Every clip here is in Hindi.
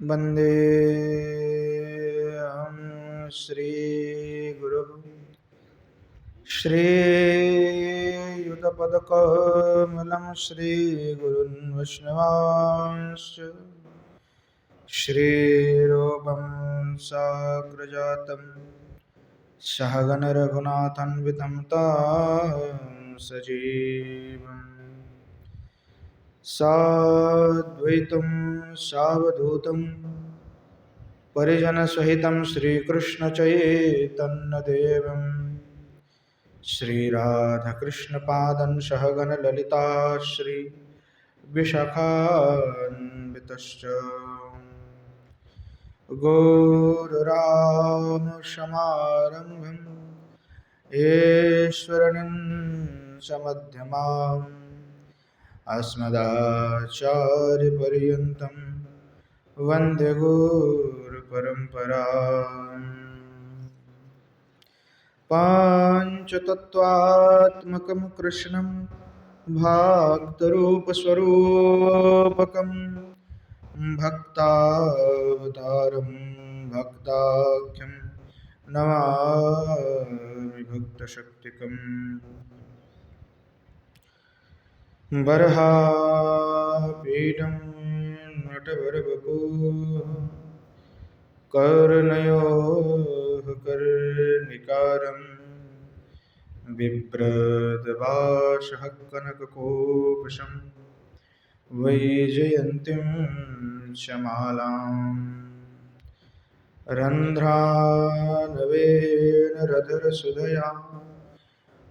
वन्दे अहं श्रीगुरुः श्रीयुतपदकमलं श्रीगुरुन् वैष्णवांश्च श्रीरूपं साग्रजातं सहगणरघुनाथान्वितं तं सजीवम् साद्वैतं सावधूतं परिजनसहितं श्रीकृष्णचैतन्यदेवं श्रीराधाकृष्णपादं सहगणललिता श्रीविशाखान्वितश्च गौररामशमारम्भं ईश्वरं समध्यमाम् अस्मदाचार्यपर्यन्तं वन्दे गुरुपरम्पराम् पाञ्चतत्त्वात्मकं कृष्णं भक्तरूपस्वरूपकं भक्तावतारं भक्ताख्यं नमामि भक्तशक्तिकम् बर्हापीठं नटवरवपुः कर्णयोः कर्णिकारं बिभ्रद्भाषः कनककोपशं वैजयन्तीं शमालाम् रन्ध्रानवेन रधरसुधया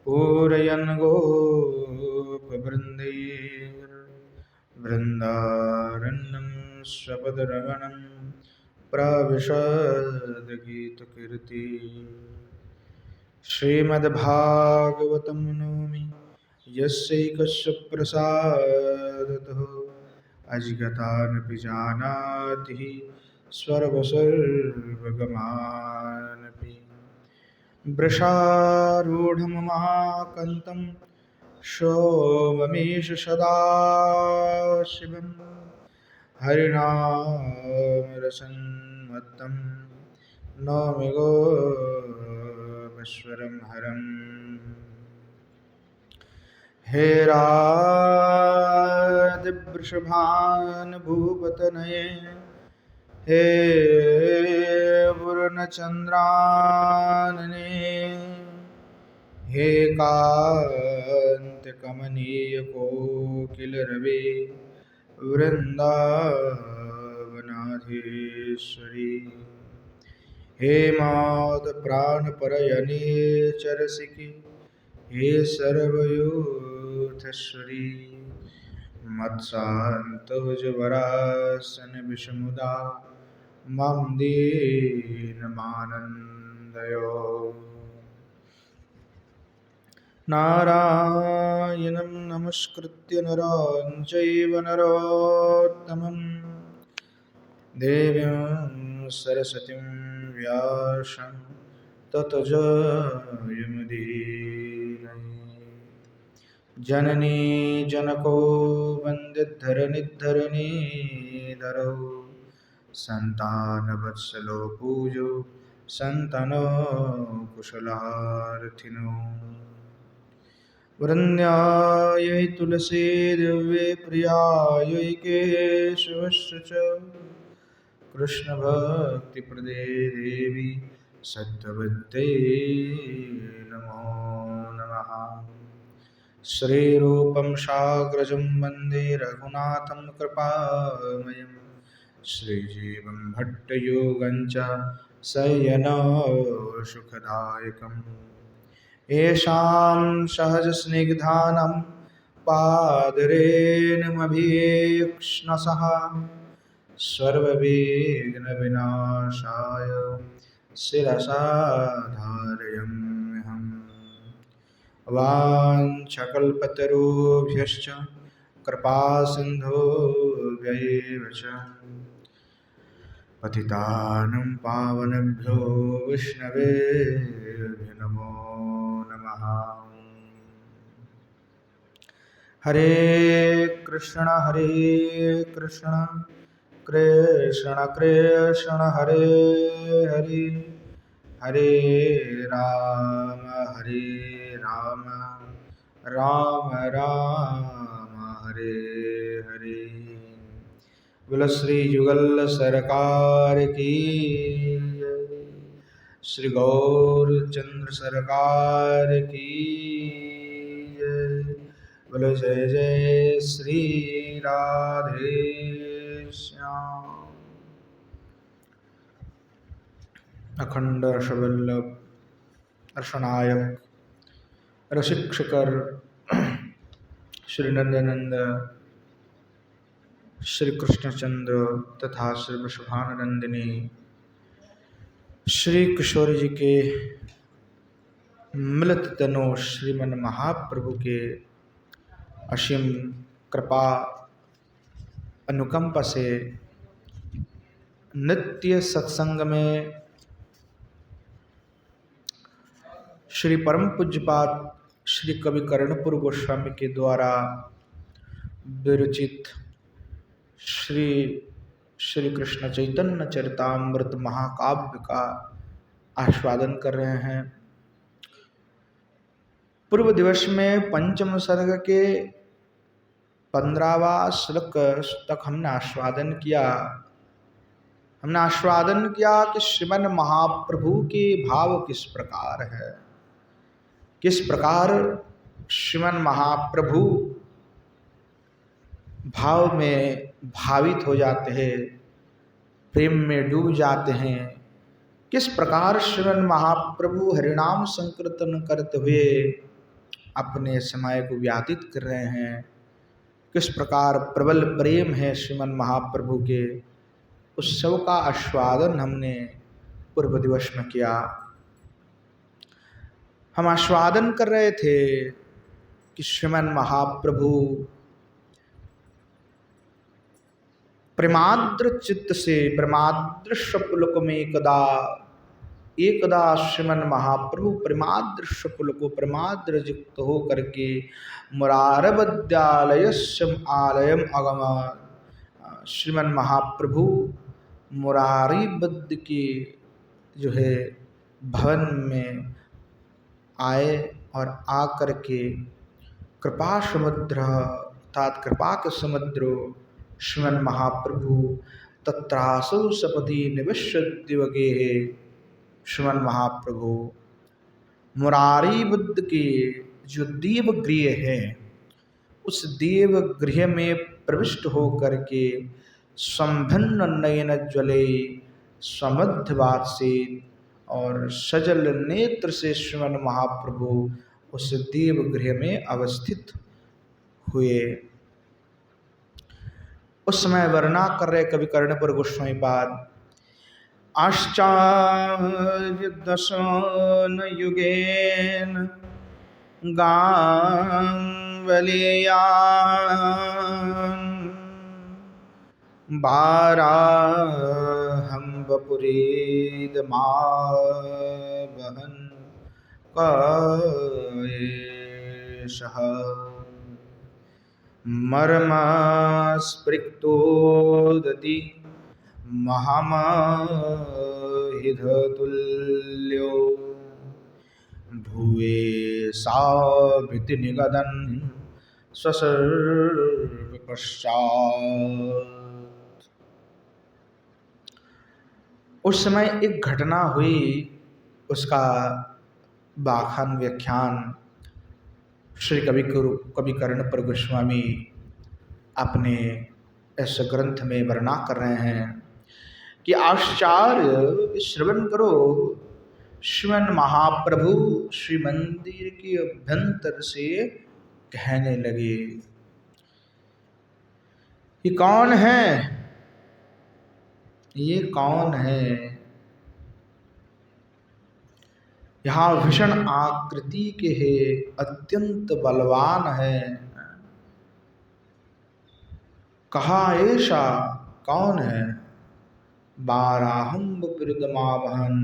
पूरयन् गोपवृन्दैर्वृन्दारण्यं स्वपदरमणं प्राविशद्गीतकीर्ति श्रीमद्भागवतं नौमि यस्यैकस्य प्रसादतः अजिगतानपि जानाति सर्वगमानपि वृषारूढममाकन्तं सोममीश सदा शिवं हरिनामरसन्मत्तं नौमि गोपीश्वरं हरम्। हे राधिवृषभानुभूपतनये हे पूर्णचन्द्रानने हे कान्तिकमनीयकोकिलरवे वृन्दावनाधीश्वरी हे मातप्राणपरयणे चरसिके हे सर्वयूथेश्वरी मत्सान्तभुजवरासन विषमुदा मां दीनमानन्दयो। नारायणं नमस्कृत्य नरं चैव नरोत्तमं देवीं सरस्वतीं व्यासं ततो जयमुदीरये। जननी जनको वन्दिद्धरणिद्धरणीधरो सन्तानवत्सलो पूजो सन्तनो कुशलार्थिनो। वरण्यायै तुलसी दिव्ये प्रियायै केशवस्य च कृष्णभक्तिप्रदे देवी सत्यवत्यै नमो नमः। श्रीरूपं साग्रजं वन्दे रघुनाथं कृपामयं श्रीजीवं भट्टयोगं च शय्यनो सुखदायकम्। येषां सहजस्निग्धानं पादरेणुमभीक्ष्णसः सर्वविघ्नविनाशाय शिरसा धारयाम्यहम्। वाञ्छकल्पतरुभ्यश्च कृपासिन्धुभ्यैव च पतितानं पावनेभ्यो वैष्णवेभ्यो नमो नमः। हरे कृष्ण कृष्ण कृष्ण हरे हरे हरे राम राम राम हरे हरे। बोलो श्री जुगल सरकार की जय। श्री गौर चंद्र सरकार की जय। बोलो जय जय श्री राधे श्याम। अखंड रसवल्लभ रसनायक रसिकशकर श्री नंदनंद श्री कृष्णचंद्र तथा श्री वृषभानंदिनी श्री किशोर जी के मिलित तनु श्रीमन महाप्रभु के असीम कृपा अनुकंपा से नित्य सत्संग में श्री परम पूज्यपाद श्री कवि कर्णपुर गोस्वामी के द्वारा विरचित श्री श्री कृष्ण चैतन्य चरितामृत महाकाव्य का आस्वादन कर रहे हैं। पूर्व दिवस में पंचम सर्ग के 15वां श्लोक तक हमने आस्वादन किया कि श्रीमन महाप्रभु के भाव किस प्रकार है, किस प्रकार श्रीमन महाप्रभु भाव में भावित हो जाते हैं, प्रेम में डूब जाते हैं, किस प्रकार श्रीमन महाप्रभु हरिनाम संकीर्तन करते हुए अपने समय को व्यतीत कर रहे हैं, किस प्रकार प्रबल प्रेम है श्रीमन महाप्रभु के, उस सब का आस्वादन हमने पूर्व दिवस में किया। हम आस्वादन कर रहे थे कि श्रीमन महाप्रभु प्रेमाद्र चित्त से प्रेमाद्र स्वपुलक में एकदा श्रीमन महाप्रभु प्रेमाद्र स्वपुलक प्रेमाद्र युक्त हो करके मुरारविद्यालयस्यम आलयम अगम। श्रीमन महाप्रभु मुरारी बद्ध के जो है भवन में आए और आकर के कृपा समुद्र अर्थात कृपा के समुद्र श्रीमन महाप्रभु तत्रासौ सपदि निविश्य दिवगे। श्रीमन महाप्रभु मुरारी बुद्ध के जो देव गृह है उस देव गृह में प्रविष्ट होकर के संभिन्न नयन ज्वले समध्यवाद से और सजल नेत्र से श्रीमन महाप्रभु उस देव गृह में अवस्थित हुए। उस समय वर्णना कर रहे कवि कर्णपुर गोस्वामी पाद आश्चर्य दशन युगेन गांवलिया बाराहं वपुरीद मावहन कयेशः मर्मस्पृक्तोदति महामहिधतुल्यो भुवे साभिति निगदन् स्वसर्व पश्चात्। उस समय एक घटना हुई, उसका बाखान व्याख्यान श्री कवि कर्णपुर गोस्वामी अपने इस ग्रंथ में वर्णना कर रहे हैं कि आश्चर्य श्रवण करो श्रीमन महाप्रभु श्री मंदिर के अभ्यंतर से कहने लगे, ये कौन है, ये कौन है। यहाँ भीषण आकृति के है, अत्यंत बलवान है। कहा ऐसा कौन है। बाराहं वपुरीदमावहन,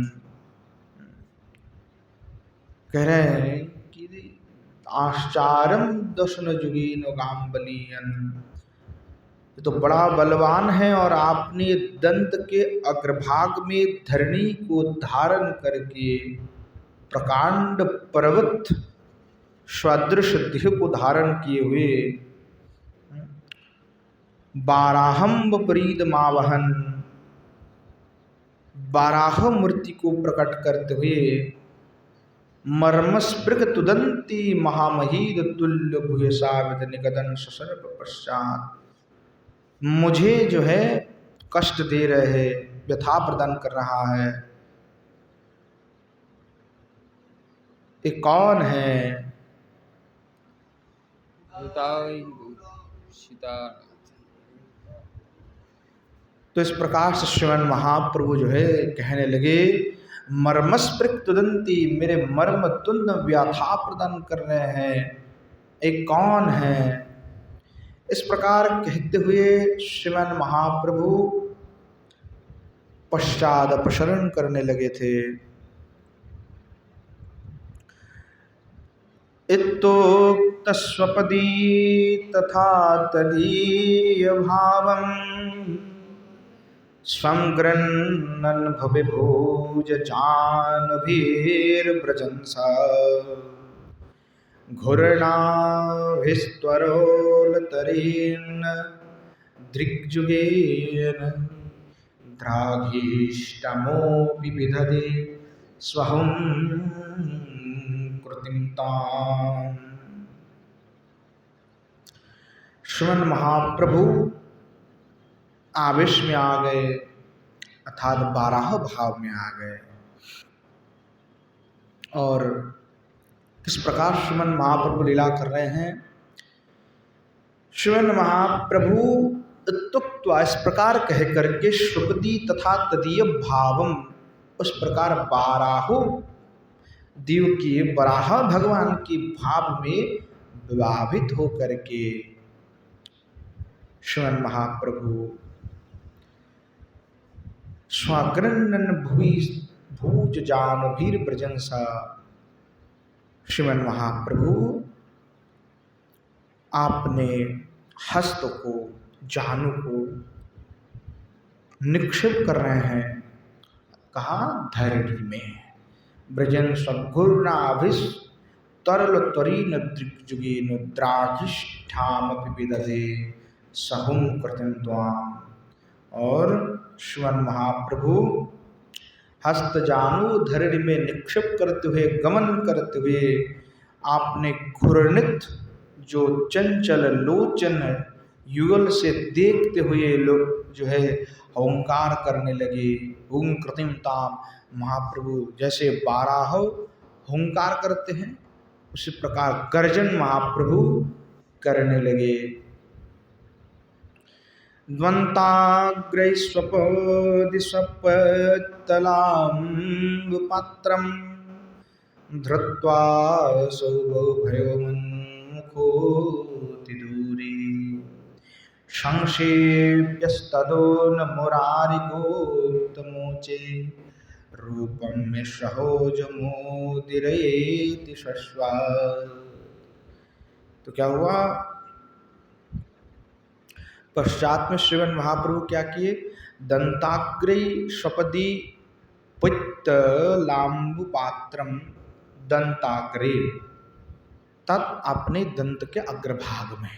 कह रहे हैं कि आश्चर्यम दशन जुगीन गांबलियन, ये तो बड़ा बलवान है और आपने दंत के अग्रभाग में धरणी को धारण करके प्रकांड पर्वत सदृश देह को धारण किए हुए बाराहम्ब परीद मावहन, बाराह मूर्ति को प्रकट करते हुए मर्मस्पृग तुदंती महामहीद तुल्य भूयसाविद निगदन ससर्प पश्चात मुझे जो है कष्ट दे रहे, व्यथा प्रदान कर रहा है। ये कौन है? तो इस प्रकार से श्रीमन महाप्रभु जो है कहने लगे, मर्मस्पृक तुदंती, मेरे मर्म तुंद व्यथा प्रदान कर रहे हैं, एक कौन है? इस प्रकार कहते हुए श्रीमन महाप्रभु पश्चात अपसरण करने लगे थे। इत्तोक्त स्वपदी तथा तदीय भावं स्वं गृह्णन् भुविभुज जानभिर्व्रजन्स घूर्णाभिस्त्वरोलतरेण दृग्जुगेन द्राघिष्टमोऽपि विदधे स्वहं कृतिं ताम्। श्रीमन महाप्रभु आवेश में आ गए, अर्थात बाराह भाव में आ गए। और किस प्रकार श्रीमन महाप्रभु लीला कर रहे हैं? श्रीमन महाप्रभु तुक्त्वा, इस प्रकार कह करके श्रुपदी तथा तदीय भावम, उस प्रकार बाराहो देव की बराह भगवान की भाव में विभावित हो करके श्रीमन महाप्रभु स्वाग्रन्नन भूज जानवीर ब्रजंसा, श्रीमन महाप्रभु आपने हस्त को, जानु को निक्षेप कर रहे हैं, कहा धरणी में। ब्रजन स्वघूर्णाभिस तरल त्वरीन दृग्जुगेन द्राघिष्ठामपि विदधे सहुं कृतिं त्वाम्। और श्रीमन महाप्रभु हस्त जानु धरणी में निक्षेप करते हुए, गमन करते हुए आपने घूर्णित जो चंचल लोचन युगल से देखते हुए लोग जो है ओंकार करने लगे। ओं कृतिं ताम, महाप्रभु जैसे बाराह ओंकार करते हैं उसी प्रकार गर्जन महाप्रभु करने लगे। द्वंताग्रैस्वपदि स्वपतलाम्बुपात्रं धृत्वा सौभयोन्मुखोऽति दूरे संक्षेप्यस्तदो न मुरारिगोत्तमोचे रूपं मे सहोजमोदिरेति शश्वत्। तो क्या हुआ? पश्चात में श्रीमन महाप्रभु क्या किए? दंताग्रे स्वपदी पित्तलाम्बुपात्रम, दंताग्रे तत् अपने दंत के अग्रभाग में,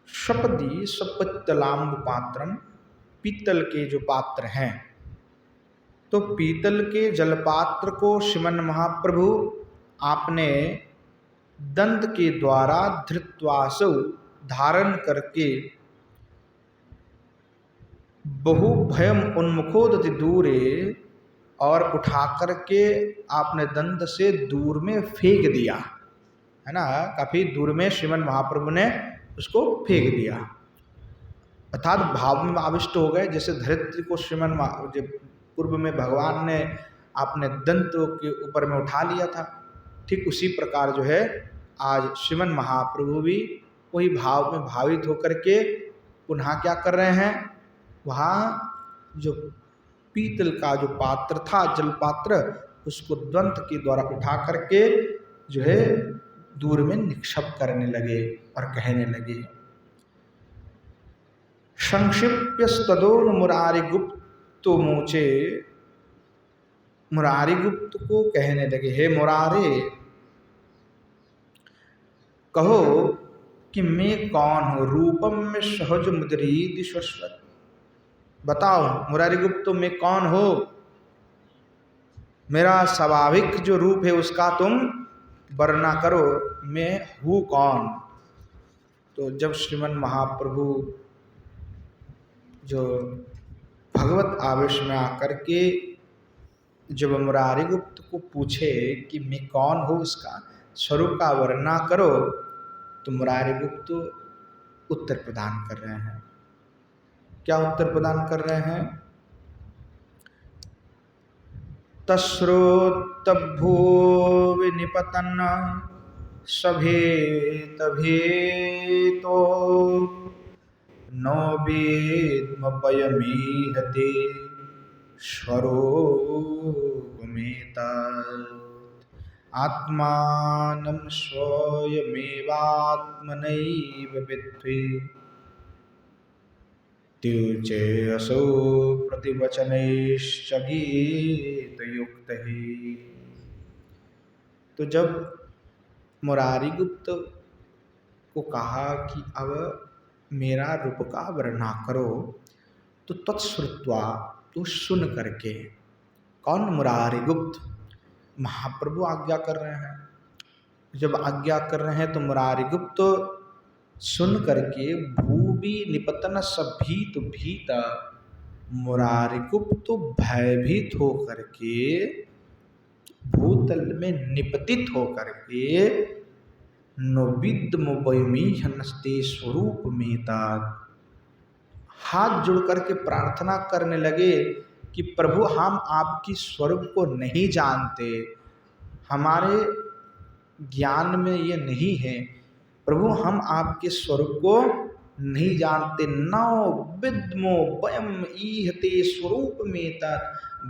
स्वपदी स्वपित्तलाम्बुपात्रम, पीतल के जो पात्र हैं, तो पीतल के जलपात्र को श्रीमन महाप्रभु आपने दंत के द्वारा धृत्वासौ धारण करके बहु भयम उन्मुखोदति दूरे, और उठा करके आपने दंत से दूर में फेंक दिया, है ना, काफी दूर में श्रीमन महाप्रभु ने उसको फेंक दिया। अर्थात भाव में आविष्ट हो गए। जैसे धरित्री को श्रीमन पूर्व में भगवान ने आपने दंत के ऊपर में उठा लिया था, ठीक उसी प्रकार जो है आज श्रीमन महाप्रभु भी वही भाव में भावित होकर के पुनः क्या कर रहे हैं? वहाँ जो पीतल का जो पात्र था, जल पात्र, उसको दंत के द्वारा उठा करके जो है दूर में निक्षेप करने लगे और कहने लगे, संक्षिप्यस्तदोन मुरारिगुप्तो मोचे। मुरारिगुप्त को कहने लगे, हे मुरारे, कहो कि मैं कौन हूँ। रूपम में सहज मुद्रित शश्वत। बताओ मुरारिगुप्त, मैं कौन हो, मेरा स्वाभाविक जो रूप है उसका तुम वर्णना करो, मैं हूँ कौन। तो जब श्रीमन महाप्रभु जो भगवत आवेश में आकर के जब मुरारिगुप्त को पूछे कि मैं कौन हूँ, उसका स्वरूप का वर्णना करो, तो मुरारिगुप्त उत्तर प्रदान कर रहे हैं। क्या उत्तर प्रदान कर रहे हैं? तस्रोतभो विनिपतन सभेत भेतो नो वेद्मपयमीहते स्वरूपमेतत्। आत्मानं स्वयमेवात्मनैव विद्धि द्युचेऽसौ प्रतिवचनैश्च गीतयुक्तैः। तो जब मुरारिगुप्त को कहा कि अब मेरा रूप का वर्णना करो, तो तत्श्रुत्वा, तो सुन करके, कौन? मुरारिगुप्त। महाप्रभु आज्ञा कर रहे हैं। जब आज्ञा कर रहे हैं तो मुरारिगुप्त सुन करके भूवि निपतन सभीत भीत, मुरारिगुप्त भयभीत हो करके भूतल में निपतित हो करके नोविद्मोपयमीहते स्वरूपमेतत्, हाथ जोड़ करके प्रार्थना करने लगे कि प्रभु हम आपकी स्वरूप को नहीं जानते, हमारे ज्ञान में ये नहीं है प्रभु, हम आपके स्वरूप को नहीं जानते। नौ विद्मो वयम ईहते स्वरूपमेतत्,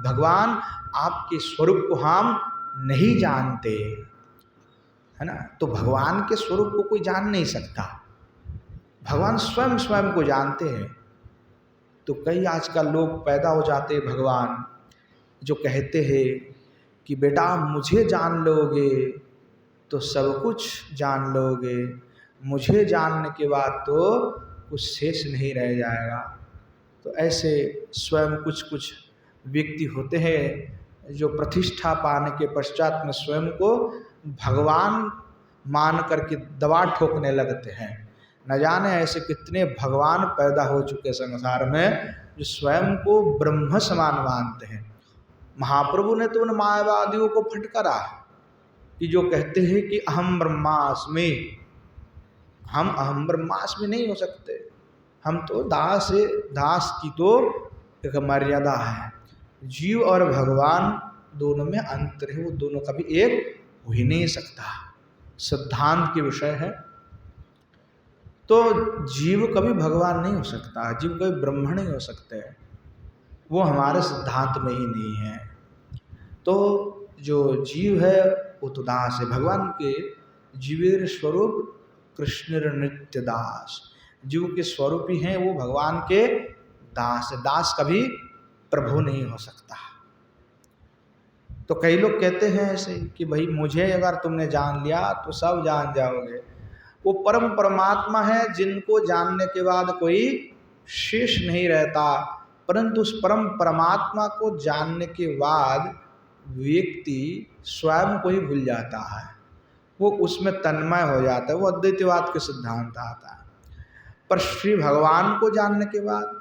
भगवान आपके स्वरूप को हम नहीं जानते, है ना। तो भगवान के स्वरूप को कोई जान नहीं सकता, भगवान स्वयं स्वयं को जानते हैं। तो कई आजकल लोग पैदा हो जाते हैं भगवान, जो कहते हैं कि बेटा मुझे जान लोगे तो सब कुछ जान लोगे, मुझे जानने के बाद तो कुछ शेष नहीं रह जाएगा। तो ऐसे स्वयं कुछ व्यक्ति होते हैं जो प्रतिष्ठा पाने के पश्चात में स्वयं को भगवान मान करके दबा ठोकने लगते हैं। न जाने ऐसे कितने भगवान पैदा हो चुके संसार में जो स्वयं को ब्रह्म समान मानते हैं। महाप्रभु ने तो उन मायावादियों को फटकारा कि जो कहते हैं कि अहम ब्रह्मास्मि, हम अहम ब्रह्मास्मि नहीं हो सकते, हम तो दास है, दास की तो एक मर्यादा है। जीव और भगवान दोनों में अंतर है, वो दोनों कभी एक हो ही नहीं सकता, सिद्धांत के विषय है। तो जीव कभी भगवान नहीं हो सकता, जीव कभी ब्रह्म नहीं हो सकते, वो हमारे सिद्धांत में ही नहीं है। तो जो जीव है वो तो दास है, भगवान के जीवेर स्वरूप कृष्ण नित्य दास, जीव के स्वरूप ही हैं वो भगवान के दास है। दास कभी प्रभु नहीं हो सकता। तो कई लोग कहते हैं ऐसे कि भाई मुझे अगर तुमने जान लिया तो सब जान जाओगे। वो परम परमात्मा है जिनको जानने के बाद कोई शेष नहीं रहता, परंतु उस परम परमात्मा को जानने के बाद व्यक्ति स्वयं को ही भूल जाता है, वो उसमें तन्मय हो जाता है, वो अद्वैतवाद के सिद्धांत आता है। पर श्री भगवान को जानने के बाद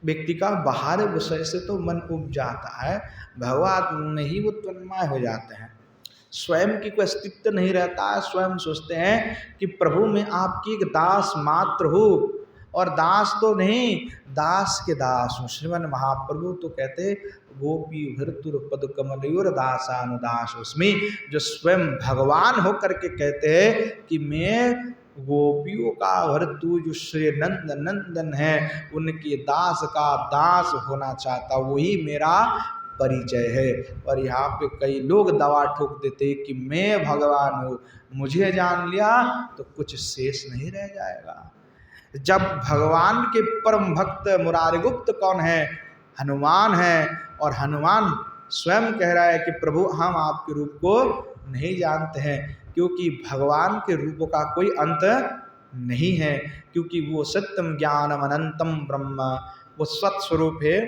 व्यक्ति का बाहर विषय से तो मन उब जाता है, भगवान में ही वो तन्मय हो जाते हैं, स्वयं की कोई अस्तित्व नहीं रहता है। स्वयं सोचते हैं कि प्रभु मैं आपकी एक दास मात्र हूँ, और दास तो नहीं, दास के दास हूँ। श्रीमन महाप्रभु तो कहते गोपी भृतुर पद कमलयोर दासानुदास उसमें, जो स्वयं भगवान होकर के कहते हैं कि मैं गोपियों का भृतु जो श्री नंद नंदन है उनके दास का दास होना चाहता, वही मेरा परिचय है। और यहाँ पे कई लोग दवा ठोक देते कि मैं भगवान हूँ, मुझे जान लिया तो कुछ शेष नहीं रह जाएगा। जब भगवान के परम भक्त मुरारिगुप्त कौन है? हनुमान है। और हनुमान स्वयं कह रहा है कि प्रभु हम आपके रूप को नहीं जानते हैं, क्योंकि भगवान के रूप का कोई अंत नहीं है, क्योंकि वो सत्यम ज्ञानम अनंतम ब्रह्म, वो स्वस्वरूप है,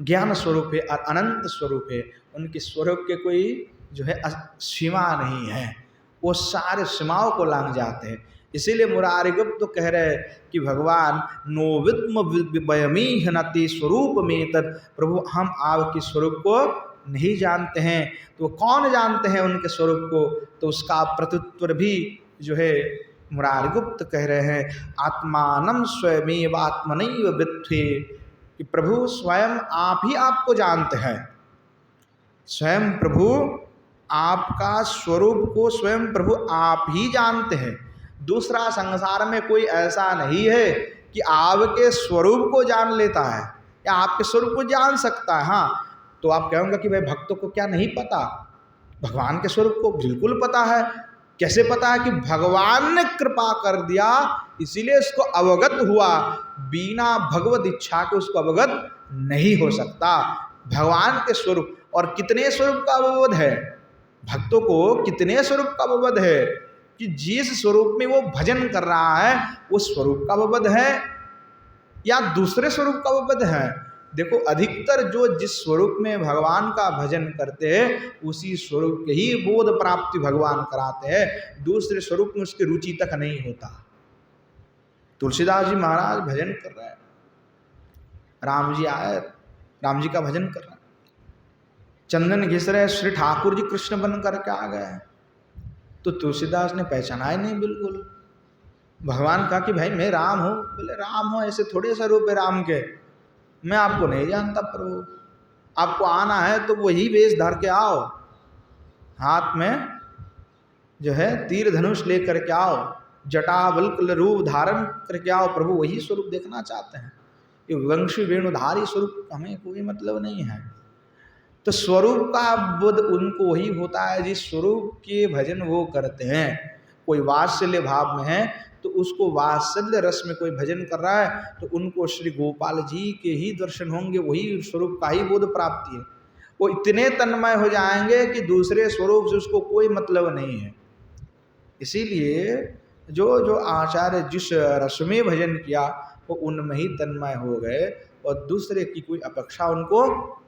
ज्ञान स्वरूप है और अनंत स्वरूप है। उनके स्वरूप के कोई जो है सीमा नहीं है, वो सारे सीमाओं को लांघ जाते हैं। इसीलिए मुरारिगुप्त तो कह रहे हैं कि भगवान नो विद्म वयमी हनति स्वरूप में तत्, प्रभु हम आपके स्वरूप को नहीं जानते हैं। तो कौन जानते हैं उनके स्वरूप को? तो उसका प्रत्युत्तर भी जो है मुरारिगुप्त कह रहे हैं, आत्मानं स्वयमेव आत्मनैव विद्धि, कि प्रभु स्वयं आप ही आपको जानते हैं। स्वयं प्रभु आपका स्वरूप को स्वयं प्रभु आप ही जानते हैं। दूसरा संसार में कोई ऐसा नहीं है कि आपके स्वरूप को जान लेता है या आपके स्वरूप को जान सकता है। हाँ, तो आप कहोगे कि भाई भक्तों को क्या नहीं पता? भगवान के स्वरूप को बिल्कुल पता है। कैसे पता है? कि भगवान ने कृपा कर दिया, इसीलिए उसको अवगत हुआ। बिना भगवत इच्छा के उसको अवगत नहीं हो सकता भगवान के स्वरूप। और कितने स्वरूप का अवबोध है भक्तों को? कितने स्वरूप का अवबोध है कि जिस स्वरूप में वो भजन कर रहा है वो स्वरूप का अवबोध है या दूसरे स्वरूप का अवबोध है। देखो, अधिकतर जो जिस स्वरूप में भगवान का भजन करते हैं उसी स्वरूप के ही बोध प्राप्ति भगवान कराते हैं। दूसरे स्वरूप में उसकी रुचि तक नहीं होता। तुलसीदास जी महाराज भजन कर रहे हैं, राम जी आए, राम जी का भजन कर रहे हैं, चंदन घिस रहे, श्री ठाकुर जी कृष्ण बन करके आ गए। तो तुलसीदास ने पहचाना ही नहीं बिल्कुल। भगवान कहा कि भाई मैं राम हूँ। बोले राम हो ऐसे थोड़े सा रूप है राम के, मैं आपको नहीं जानता प्रभु। आपको आना है तो वही वेश धर के आओ, हाथ में जो है तीर धनुष लेकर के आओ, जटा बल्कल रूप धारण करके आओ। प्रभु वही स्वरूप देखना चाहते हैं। ये वंशी वेणुधारी स्वरूप हमें कोई मतलब नहीं है। तो स्वरूप का बोध उनको वही होता है जिस स्वरूप के भजन वो करते हैं। कोई वात्सल्य भाव में है तो उसको वात्सल्य रस में कोई भजन कर रहा है तो उनको श्री गोपाल जी के ही दर्शन होंगे, वही स्वरूप का ही बोध प्राप्ति है। वो इतने तन्मय हो जाएंगे कि दूसरे स्वरूप से उसको कोई मतलब नहीं है। इसीलिए जो जो आचार्य जिस रस में भजन किया वो उनमें ही तन्मय हो गए और दूसरे की कोई अपेक्षा उनको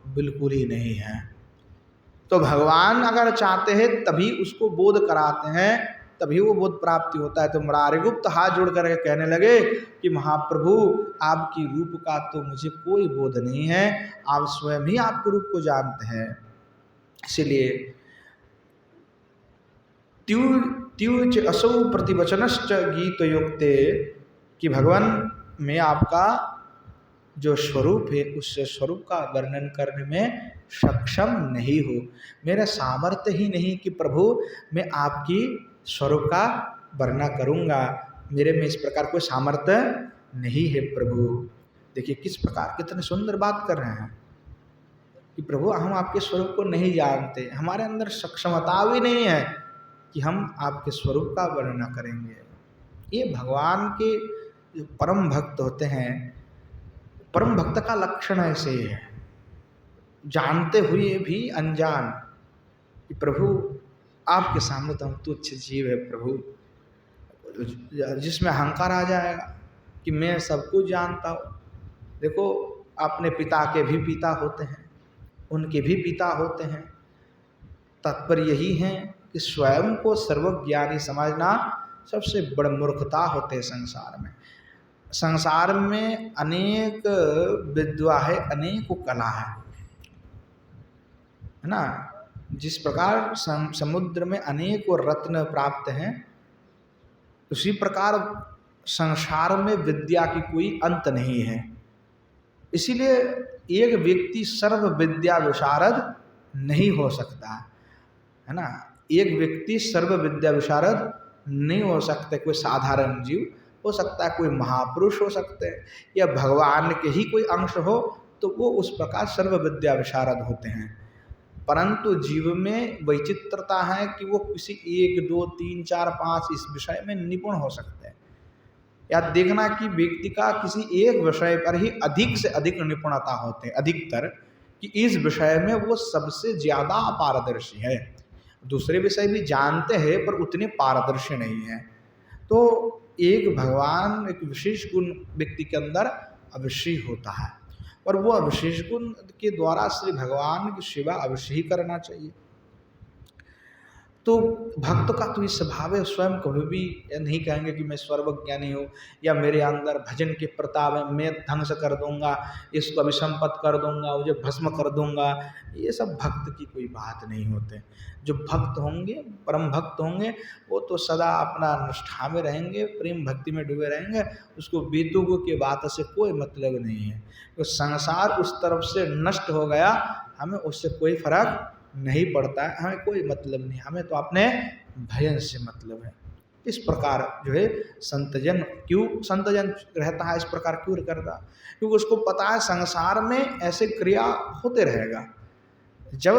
बिल्कुल ही नहीं है। तो भगवान अगर चाहते हैं तभी उसको बोध कराते हैं, तभी वो बोध प्राप्ति होता है। तो मुरारिगुप्त हाथ जोड़ करके कहने लगे कि महाप्रभु आपकी रूप का तो मुझे कोई बोध नहीं है, आप स्वयं ही आपके रूप को जानते हैं। इसीलिए त्युच असौ प्रतिवचनश्च गीत युक्ते, कि भगवान मैं आपका जो स्वरूप है उस स्वरूप का वर्णन करने में सक्षम नहीं हूँ। मेरा सामर्थ्य ही नहीं कि प्रभु मैं आपकी स्वरूप का वर्णन करूँगा, मेरे में इस प्रकार कोई सामर्थ्य नहीं है प्रभु। देखिए किस प्रकार कितने सुंदर बात कर रहे हैं कि प्रभु हम आपके स्वरूप को नहीं जानते, हमारे अंदर सक्षमता भी नहीं है कि हम आपके स्वरूप का वर्णन करेंगे। ये भगवान के जो परम भक्त होते हैं, परम भक्त का लक्षण ऐसे ही है, जानते हुए भी अनजान कि प्रभु आपके सामने तो हम तुच्छ जीव है प्रभु। जिसमें अहंकार आ जाएगा कि मैं सब कुछ जानता हूँ। देखो अपने पिता के भी पिता होते हैं, उनके भी पिता होते हैं। तात्पर्य यही है कि स्वयं को सर्वज्ञानी समझना सबसे बड़ी मूर्खता होते है संसार में। संसार में अनेक विद्या है, अनेक कला है ना। जिस प्रकार समुद्र में अनेक रत्न प्राप्त हैं, उसी प्रकार संसार में विद्या की कोई अंत नहीं है। इसीलिए एक व्यक्ति सर्व विद्या विशारद नहीं हो सकता है ना। एक व्यक्ति सर्व विद्या विशारद नहीं हो सकते। कोई साधारण जीव हो सकता है, कोई महापुरुष हो सकते हैं, या भगवान के ही कोई अंश हो, तो वो उस प्रकार सर्व विद्या विशारद होते हैं। परंतु जीव में वैचित्रता है कि वो किसी 1, 2, 3, 4, 5 इस विषय में निपुण हो सकते हैं, या देखना कि व्यक्ति का किसी एक विषय पर ही अधिक से अधिक निपुणता होते हैं, अधिकतर कि इस विषय में वो सबसे ज्यादा पारदर्शी है। दूसरे विषय भी जानते हैं पर उतने पारदर्शी नहीं है। तो एक भगवान एक विशेष गुण व्यक्ति के अंदर अवश्य होता है, और वो विशेष गुण के द्वारा श्री भगवान की सेवा अवश्य ही करना चाहिए। तो भक्त का तो इस स्वभाव है, स्वयं कभी भी नहीं कहेंगे कि मैं सर्वज्ञानी हूँ या मेरे अंदर भजन के प्रताप है, मैं ध्वंस कर दूंगा, इसको अभिसंपत कर दूंगा, मुझे भस्म कर दूंगा। ये सब भक्त की कोई बात नहीं होते। जो भक्त होंगे, परम भक्त होंगे, वो तो सदा अपना निष्ठा में रहेंगे, प्रेम भक्ति में डूबे रहेंगे, उसको बेतुकों की बात से कोई मतलब नहीं है। तो संसार उस तरफ से नष्ट हो गया, हमें उससे कोई फर्क नहीं पड़ता है, हमें कोई मतलब नहीं, हमें तो अपने भजन से मतलब है। इस प्रकार जो है संतजन क्यों संतजन रहता है, इस प्रकार क्यों करता, क्योंकि उसको पता है संसार में ऐसे क्रिया होते रहेगा। जब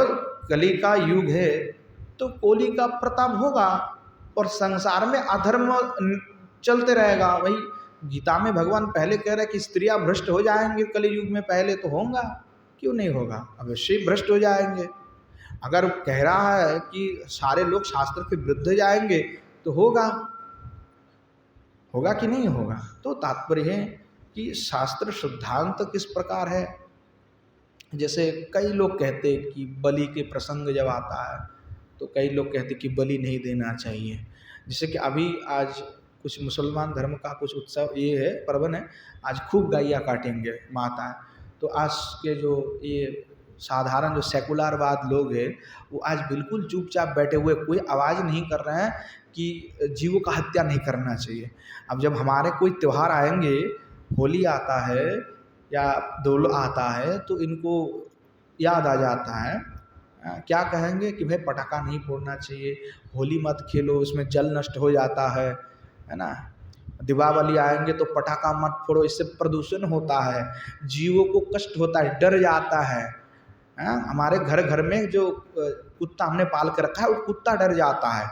कली का युग है तो कोली का प्रताप होगा और संसार में अधर्म चलते रहेगा। वही गीता में भगवान पहले कह रहे हैं कि स्त्रियां भ्रष्ट हो जाएंगे कली युग में, पहले तो होगा, क्यों नहीं होगा, अवश्य भ्रष्ट हो जाएंगे। अगर कह रहा है कि सारे लोग शास्त्र के विरुद्ध जाएंगे तो होगा कि नहीं होगा। तो तात्पर्य है कि शास्त्र सिद्धांत किस प्रकार है। जैसे कई लोग कहते हैं कि बलि के प्रसंग जब आता है तो कई लोग कहते हैं कि बलि नहीं देना चाहिए। जैसे कि अभी आज कुछ मुसलमान धर्म का कुछ उत्सव ये है, पर्वन है, आज खूब गैया काटेंगे माता है। तो आज के जो ये साधारण जो सेकुलरवाद लोग हैं वो आज बिल्कुल चुपचाप बैठे हुए, कोई आवाज़ नहीं कर रहे हैं कि जीवों का हत्या नहीं करना चाहिए। अब जब हमारे कोई त्यौहार आएंगे, होली आता है या दोल आता है, तो इनको याद आ जाता है, क्या कहेंगे कि भाई पटाखा नहीं फोड़ना चाहिए, होली मत खेलो, उसमें जल नष्ट हो जाता है ना। दीपावली आएंगे तो पटाखा मत फोड़ो, इससे प्रदूषण होता है, जीवों को कष्ट होता है, डर जाता है। हमारे घर घर में जो कुत्ता हमने पाल कर रखा है वो कुत्ता डर जाता है,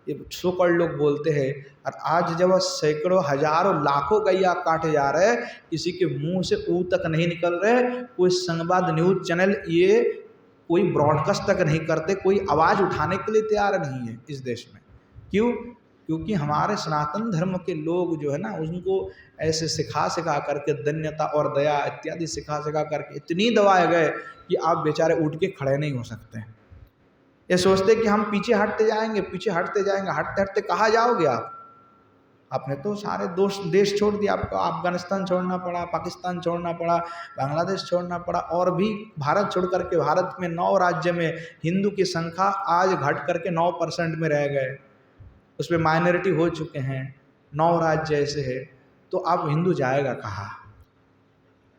ये सो कॉल्ड लोग बोलते हैं। और आज जब सैकड़ों हजारों लाखों गैया काटे जा रहे हैं, किसी के मुंह से ऊ तक नहीं निकल रहे, कोई संवाद न्यूज चैनल ये कोई ब्रॉडकास्ट तक नहीं करते, कोई आवाज़ उठाने के लिए तैयार नहीं है इस देश में। क्यों? क्योंकि हमारे सनातन धर्म के लोग जो है ना, उनको ऐसे सिखा करके धन्यता और दया इत्यादि सिखा करके इतनी दबाए गए कि आप बेचारे उठ के खड़े नहीं हो सकते। ये सोचते कि हम पीछे हटते जाएंगे, हटते हटते कहाँ जाओगे आप? आपने तो सारे देश छोड़ दिया, आपको अफगानिस्तान छोड़ना पड़ा, पाकिस्तान छोड़ना पड़ा, बांग्लादेश छोड़ना पड़ा, और भी भारत छोड़ करके, भारत में 9 राज्य में हिंदू की संख्या आज घट करके 9% में रह गए, उसमें माइनॉरिटी हो चुके हैं, 9 राज्य ऐसे है। तो अब हिंदू जाएगा कहाँ?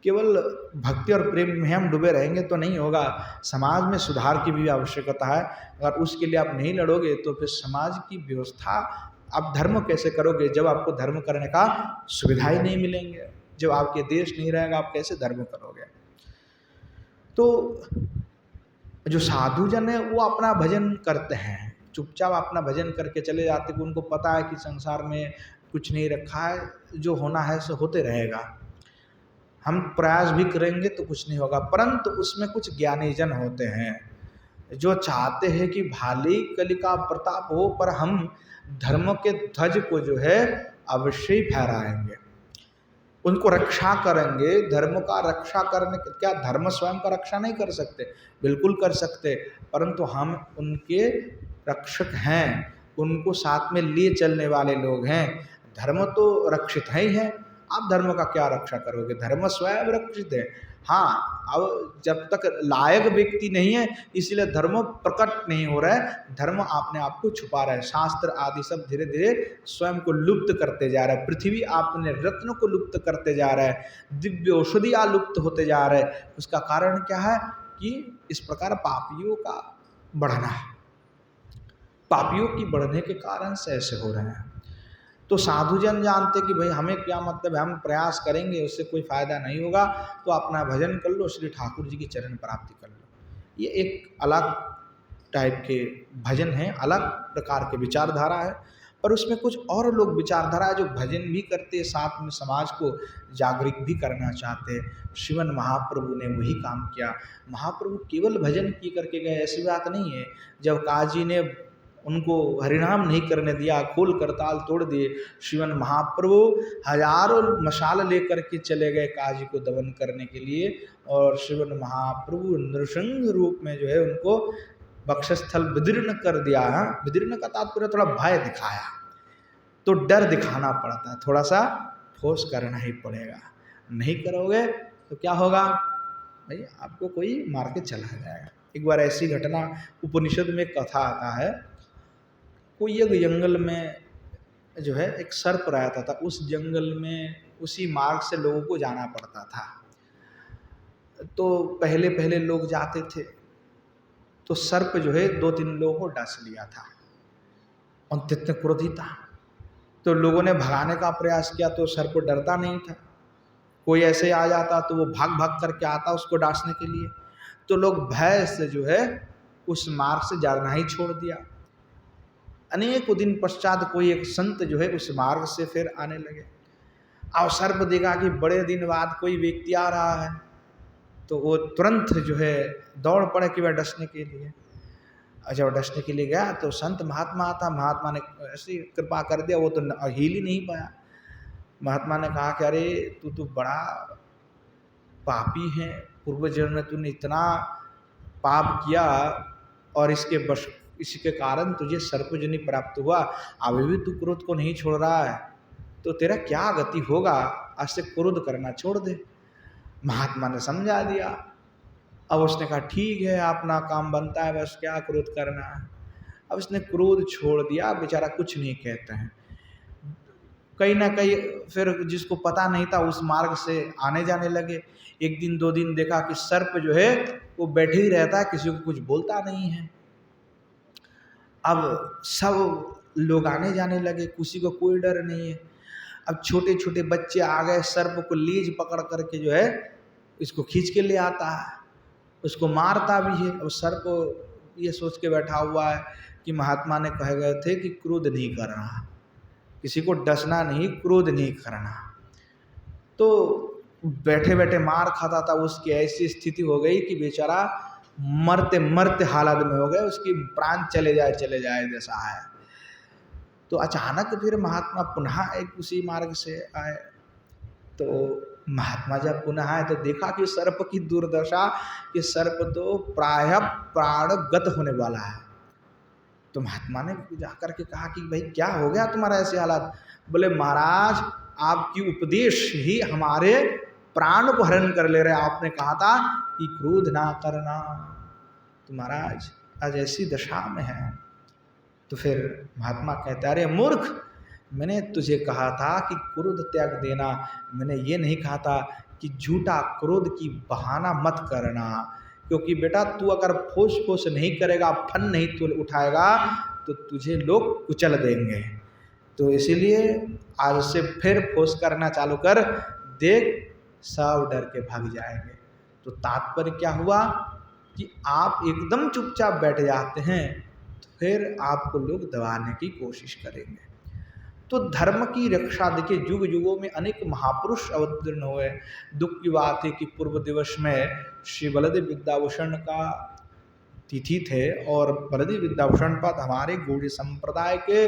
केवल भक्ति और प्रेम में हम डूबे रहेंगे तो नहीं होगा, समाज में सुधार की भी आवश्यकता है। अगर उसके लिए आप नहीं लड़ोगे तो फिर समाज की व्यवस्था, आप धर्म कैसे करोगे जब आपको धर्म करने का सुविधा ही नहीं मिलेंगे, जब आपके देश नहीं रहेगा आप कैसे धर्म करोगे? तो जो साधु जन है वो अपना भजन करते हैं, चुपचाप अपना भजन करके चले जाते हैं, उनको पता है कि संसार में कुछ नहीं रखा है, जो होना है सो होते रहेगा, हम प्रयास भी करेंगे तो कुछ नहीं होगा। परंतु उसमें कुछ ज्ञानी जन होते हैं जो चाहते हैं कि भाली कली का प्रताप हो, पर हम धर्म के ध्वज को जो है अवश्य ही फहराएंगे, उनको रक्षा करेंगे। धर्म का रक्षा करने, क्या धर्म स्वयं का रक्षा नहीं कर सकते? बिल्कुल कर सकते, परंतु हम उनके रक्षक हैं, उनको साथ में लिए चलने वाले लोग हैं। धर्म तो रक्षित है ही है, आप धर्म का क्या रक्षा करोगे? धर्म स्वयं रक्षित है। हाँ, अब जब तक लायक व्यक्ति नहीं है इसलिए धर्म प्रकट नहीं हो रहा है, धर्म अपने आप को छुपा रहा है। शास्त्र आदि सब धीरे धीरे स्वयं को लुप्त करते जा रहा है, पृथ्वी अपने रत्न को लुप्त करते जा रहा है, दिव्य औषधियाँ लुप्त होते जा रहे हैं। उसका कारण क्या है कि इस प्रकार पापियों का बढ़ना, पापियों की बढ़ने के कारण से ऐसे हो रहे हैं। तो साधुजन जानते कि भाई हमें क्या मतलब है, हम प्रयास करेंगे उससे कोई फायदा नहीं होगा, तो अपना भजन कर लो, श्री ठाकुर जी की चरण प्राप्ति कर लो। ये एक अलग टाइप के भजन हैं, अलग प्रकार के विचारधारा है। पर उसमें कुछ और लोग विचारधारा है जो भजन भी करते हैं, साथ में समाज को जागरूक भी करना चाहते हैं। श्रीमन महाप्रभु ने वही काम किया। महाप्रभु केवल भजन की करके गए ऐसी बात नहीं है। जब काजी ने उनको हरिनाम नहीं करने दिया, खोल करताल तोड़ दिए, श्रीमन महाप्रभु हजारों मशाल लेकर के चले गए काजी को दमन करने के लिए, और श्रीमन महाप्रभु नृसिंह रूप में जो है उनको वक्षस्थल विदीर्ण कर दिया है। विदीर्ण का तात्पर्य थोड़ा भय दिखाया, तो डर दिखाना पड़ता है, थोड़ा सा फोर्स करना ही पड़ेगा। नहीं करोगे तो क्या होगा भाई, आपको कोई मार के चला जाएगा। एक बार ऐसी घटना उपनिषद में कथा आता है, कोई एक जंगल में जो है एक सर्प रहता था। उस जंगल में उसी मार्ग से लोगों को जाना पड़ता था। तो पहले पहले लोग जाते थे, तो सर्प जो है 2-3 लोगों को डस लिया था और तितने क्रोधी था। तो लोगों ने भगाने का प्रयास किया, तो सर्प डरता नहीं था। कोई ऐसे आ जाता तो वो भाग भाग करके आता उसको डांसने के लिए। तो लोग भय से जो है उस मार्ग से जाना ही छोड़ दिया। अनेकों दिन पश्चात कोई एक संत जो है उस मार्ग से फिर आने लगे। अब सर्प देखा कि बड़े दिन बाद कोई व्यक्ति आ रहा है, तो वो तुरंत जो है दौड़ पड़े कि वह डसने के लिए। जब डसने के लिए गया तो संत महात्मा था, महात्मा ने ऐसी कृपा कर दिया, वो तो हिल ही नहीं पाया। महात्मा ने कहा कि अरे तू तो बड़ा पापी है, पूर्व जन्म में तूने इतना पाप किया और इसके कारण तुझे सर्पजनी प्राप्त हुआ, अभी भी तू क्रोध को नहीं छोड़ रहा है, तो तेरा क्या गति होगा, आज से क्रोध करना छोड़ दे। महात्मा ने समझा दिया। अब उसने कहा ठीक है, अपना काम बनता है, बस क्या क्रोध करना है। अब उसने क्रोध छोड़ दिया, बेचारा कुछ नहीं कहते हैं। कहीं ना कहीं फिर जिसको पता नहीं था उस मार्ग से आने जाने लगे। 1 दिन 2 दिन देखा कि सर्प जो है वो बैठे ही रहता है, किसी को कुछ बोलता नहीं है। अब सब लोग आने जाने लगे, किसी को कोई डर नहीं है। अब छोटे छोटे बच्चे आ गए, सर्प को लीज पकड़ करके जो है इसको खींच के ले आता है, उसको मारता भी है। और सर्प ये सोच के बैठा हुआ है कि महात्मा ने कहे गए थे कि क्रोध नहीं करना, किसी को डसना नहीं, क्रोध नहीं करना। तो बैठे बैठे मार खाता था, उसकी ऐसी स्थिति हो गई कि बेचारा मरते मरते हालत में हो गया, उसकी प्राण चले जाए जैसा है। तो अचानक फिर महात्मा पुनः एक उसी मार्ग से आए। तो महात्मा जब पुनः आए तो देखा कि सर्प की दुर्दशा, कि सर्प तो प्रायः प्राणगत होने वाला है। तो महात्मा ने जाकर के कहा कि भाई क्या हो गया तुम्हारा ऐसे हालात। बोले महाराज आपकी उपदेश ही हमारे प्राण को हरण कर ले रहे। आपने कहा था कि क्रोध ना करना, तो महाराज आज ऐसी दशा में है। तो फिर महात्मा कहते अरे मूर्ख, मैंने तुझे कहा था कि क्रोध त्याग देना, मैंने ये नहीं कहा था कि झूठा क्रोध की बहाना मत करना। क्योंकि बेटा तू अगर फोर्स नहीं करेगा, फन नहीं तू उठाएगा, तो तुझे लोग कुचल देंगे। तो इसीलिए आज से फिर फोर्स करना चालू कर, देख सब डर के भाग जाएंगे। तो तात्पर्य क्या हुआ कि आप एकदम चुपचाप बैठ जाते हैं, तो फिर आपको लोग दबाने की कोशिश करेंगे। तो धर्म की रक्षा देखिए, युग युगों में अनेक महापुरुष अवतीर्ण हुए। दुख की बात है कि पूर्व दिवस में श्री बलदेव विद्याभूषण का तिथि थे, और बलदेव विद्याभूषण पद हमारे गौड़ीय संप्रदाय के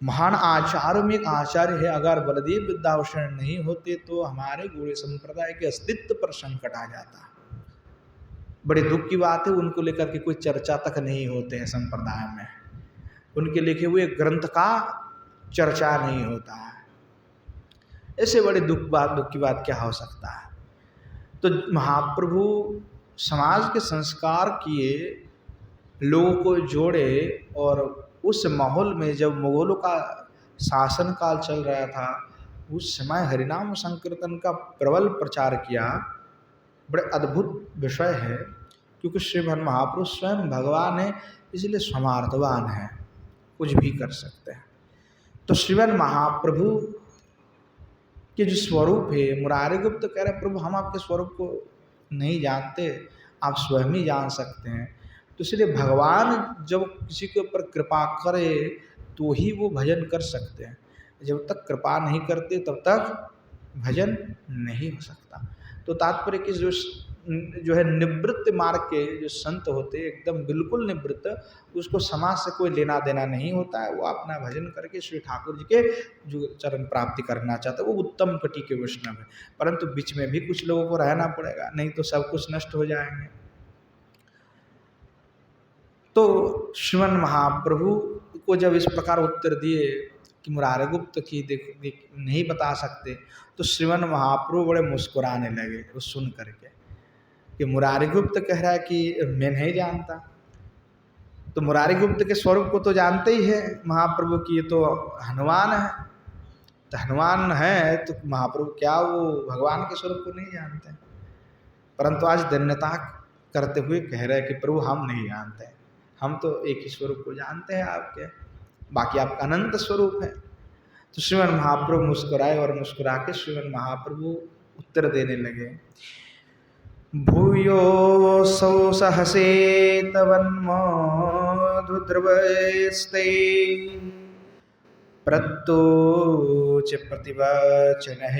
महान आचार्य में एक आचार्य है। अगर बलदेव विद्याभूषण नहीं होते तो हमारे गौड़ीय संप्रदाय के अस्तित्व पर संकट आ जाता। बड़े दुख की बात है, उनको लेकर के कोई चर्चा तक नहीं होते हैं संप्रदाय में, उनके लिखे हुए ग्रंथ का चर्चा नहीं होता है। ऐसे बड़े दुख की बात क्या हो सकता है। तो महाप्रभु समाज के संस्कार किए, लोगों को जोड़े, और उस माहौल में जब मुगलों का शासन काल चल रहा था, उस समय हरिनाम संकीर्तन का प्रबल प्रचार किया। बड़े अद्भुत विषय है, क्योंकि श्रीमन महाप्रभु स्वयं भगवान है, इसलिए समार्थवान है, कुछ भी कर सकते हैं। तो श्रीमन महाप्रभु के जो स्वरूप है, मुरारी गुप्त कह रहे प्रभु हम आपके स्वरूप को नहीं जानते, आप स्वयं ही जान सकते हैं। तो इसलिए भगवान जब किसी के ऊपर कृपा करे तो ही वो भजन कर सकते हैं, जब तक कृपा नहीं करते तब तक भजन नहीं हो सकता। तो तात्पर्य कि जो है निवृत्त मार्ग के जो संत होते एकदम बिल्कुल निवृत्त, उसको समाज से कोई लेना देना नहीं होता है, वो अपना भजन करके श्री ठाकुर जी के जो चरण प्राप्ति करना चाहते हैं वो उत्तम कटी के वैष्णव है। परंतु बीच में भी कुछ लोगों को रहना पड़ेगा, नहीं तो सब कुछ नष्ट हो जाएंगे। तो श्रीमन महाप्रभु को जब इस प्रकार उत्तर दिए कि मुरारी गुप्त की देख नहीं बता सकते, तो श्रीमन महाप्रभु बड़े मुस्कुराने लगे वो सुन करके कि मुरारी गुप्त कह रहा है कि मैं नहीं जानता। तो मुरारी गुप्त के स्वरूप को तो जानते ही है महाप्रभु की, ये तो हनुमान है, तो हनुमान है तो महाप्रभु क्या वो भगवान के स्वरूप को नहीं जानते। परंतु आज धन्यता करते हुए कह रहे हैं कि प्रभु हम नहीं जानते, हम तो एक ही स्वरूप को जानते हैं आपके, बाकी आपका अनंत स्वरूप है। तो श्रीमन महाप्रभु मुस्कुराए और मुस्कुरा के श्रीमन महाप्रभु उत्तर देने लगे, भूयोऽसौ सहसे तवन्मधुद्रवस्ते प्रत्युच प्रतिवचनैः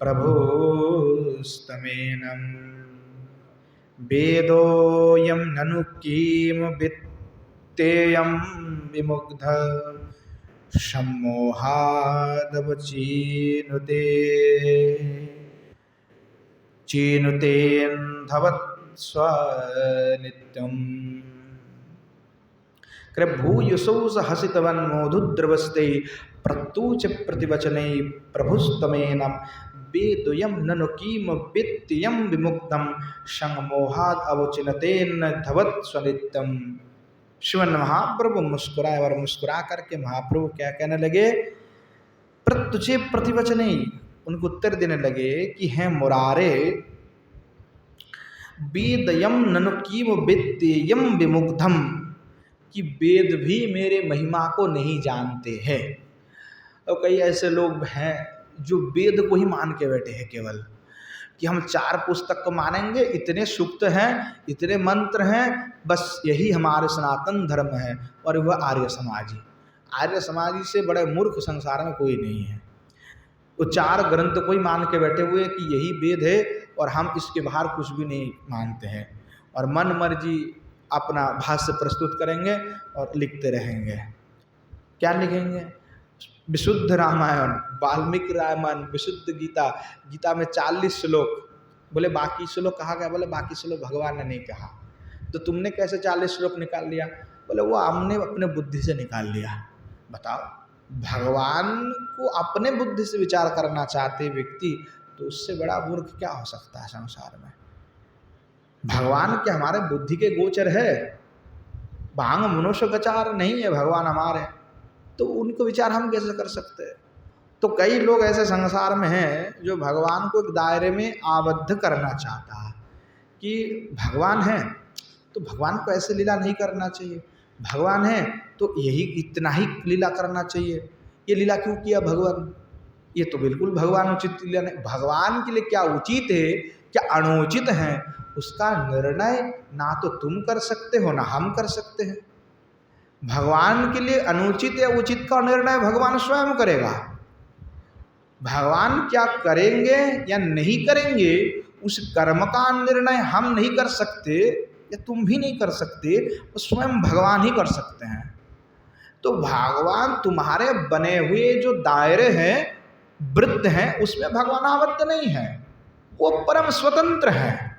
प्रभुस्तमेनं वेदोऽयं ननु किं वित्तेयं विमुग्ध सम्मोहादवचीनुते चीनुतेन्धवत्स्वनित्यम्। करे भूयसौ हसितवन्मोधुद्रवस्ते प्रत्युच प्रतिवचनै प्रभुस्तमेनं वेदोऽयं ननु किं वित्तेयं विमुक्तं संमोहाद् अवचिनतेन्धवत्स्वनित्यम्। श्रीमन महाप्रभु मुस्कुराए और मुस्कुरा करके महाप्रभु क्या कहने लगे, प्रत्युचे प्रतिवचनै, उनको उत्तर देने लगे कि हैं मुरारे, वेदयम ननु किम वित्तेयम विमुग्धम, कि वेद भी मेरे महिमा को नहीं जानते हैं। और कई ऐसे लोग हैं जो वेद को ही मान के बैठे हैं केवल, कि हम 4 पुस्तक को मानेंगे, इतने सूक्त हैं, इतने मंत्र हैं, बस यही हमारे सनातन धर्म है, और वह आर्य समाजी। आर्य समाजी से बड़े मूर्ख संसार में कोई नहीं है। वो 4 ग्रंथ को ही मान के बैठे हुए कि यही वेद है और हम इसके बाहर कुछ भी नहीं मानते हैं, और मन मर्जी अपना भाष्य प्रस्तुत करेंगे और लिखते रहेंगे। क्या लिखेंगे? विशुद्ध रामायण, वाल्मीकि रामायण, विशुद्ध गीता, गीता में 40 श्लोक, बोले बाकी श्लोक कहा गया, बोले बाकी श्लोक भगवान ने नहीं कहा। तो तुमने कैसे 40 श्लोक निकाल लिया? बोले वो हमने अपने बुद्धि से निकाल लिया। बताओ, भगवान को अपने बुद्धि से विचार करना चाहते व्यक्ति, तो उससे बड़ा मूर्ख क्या हो सकता है संसार में। भगवान क्या हमारे बुद्धि के गोचर है? भांग मनुष्य गचार नहीं है भगवान हमारे, तो उनको विचार हम कैसे कर सकते हैं। तो कई लोग ऐसे संसार में हैं जो भगवान को एक दायरे में आबद्ध करना चाहता है कि भगवान है तो भगवान को ऐसे लीला नहीं करना चाहिए, भगवान है तो यही इतना ही लीला करना चाहिए। ये लीला क्यों किया भगवान? ये तो बिल्कुल भगवान उचित लीला नहीं। भगवान के लिए क्या उचित है क्या अनुचित है, उसका निर्णय ना तो तुम कर सकते हो ना हम कर सकते हैं। भगवान के लिए अनुचित या उचित का निर्णय भगवान स्वयं करेगा। भगवान क्या करेंगे या नहीं करेंगे, उस कर्म का निर्णय हम नहीं कर सकते या तुम भी नहीं कर सकते, वो स्वयं भगवान ही कर सकते हैं। तो भगवान तुम्हारे बने हुए जो दायरे हैं, वृत्त हैं, उसमें भगवान आबद्ध नहीं है, वो परम स्वतंत्र है।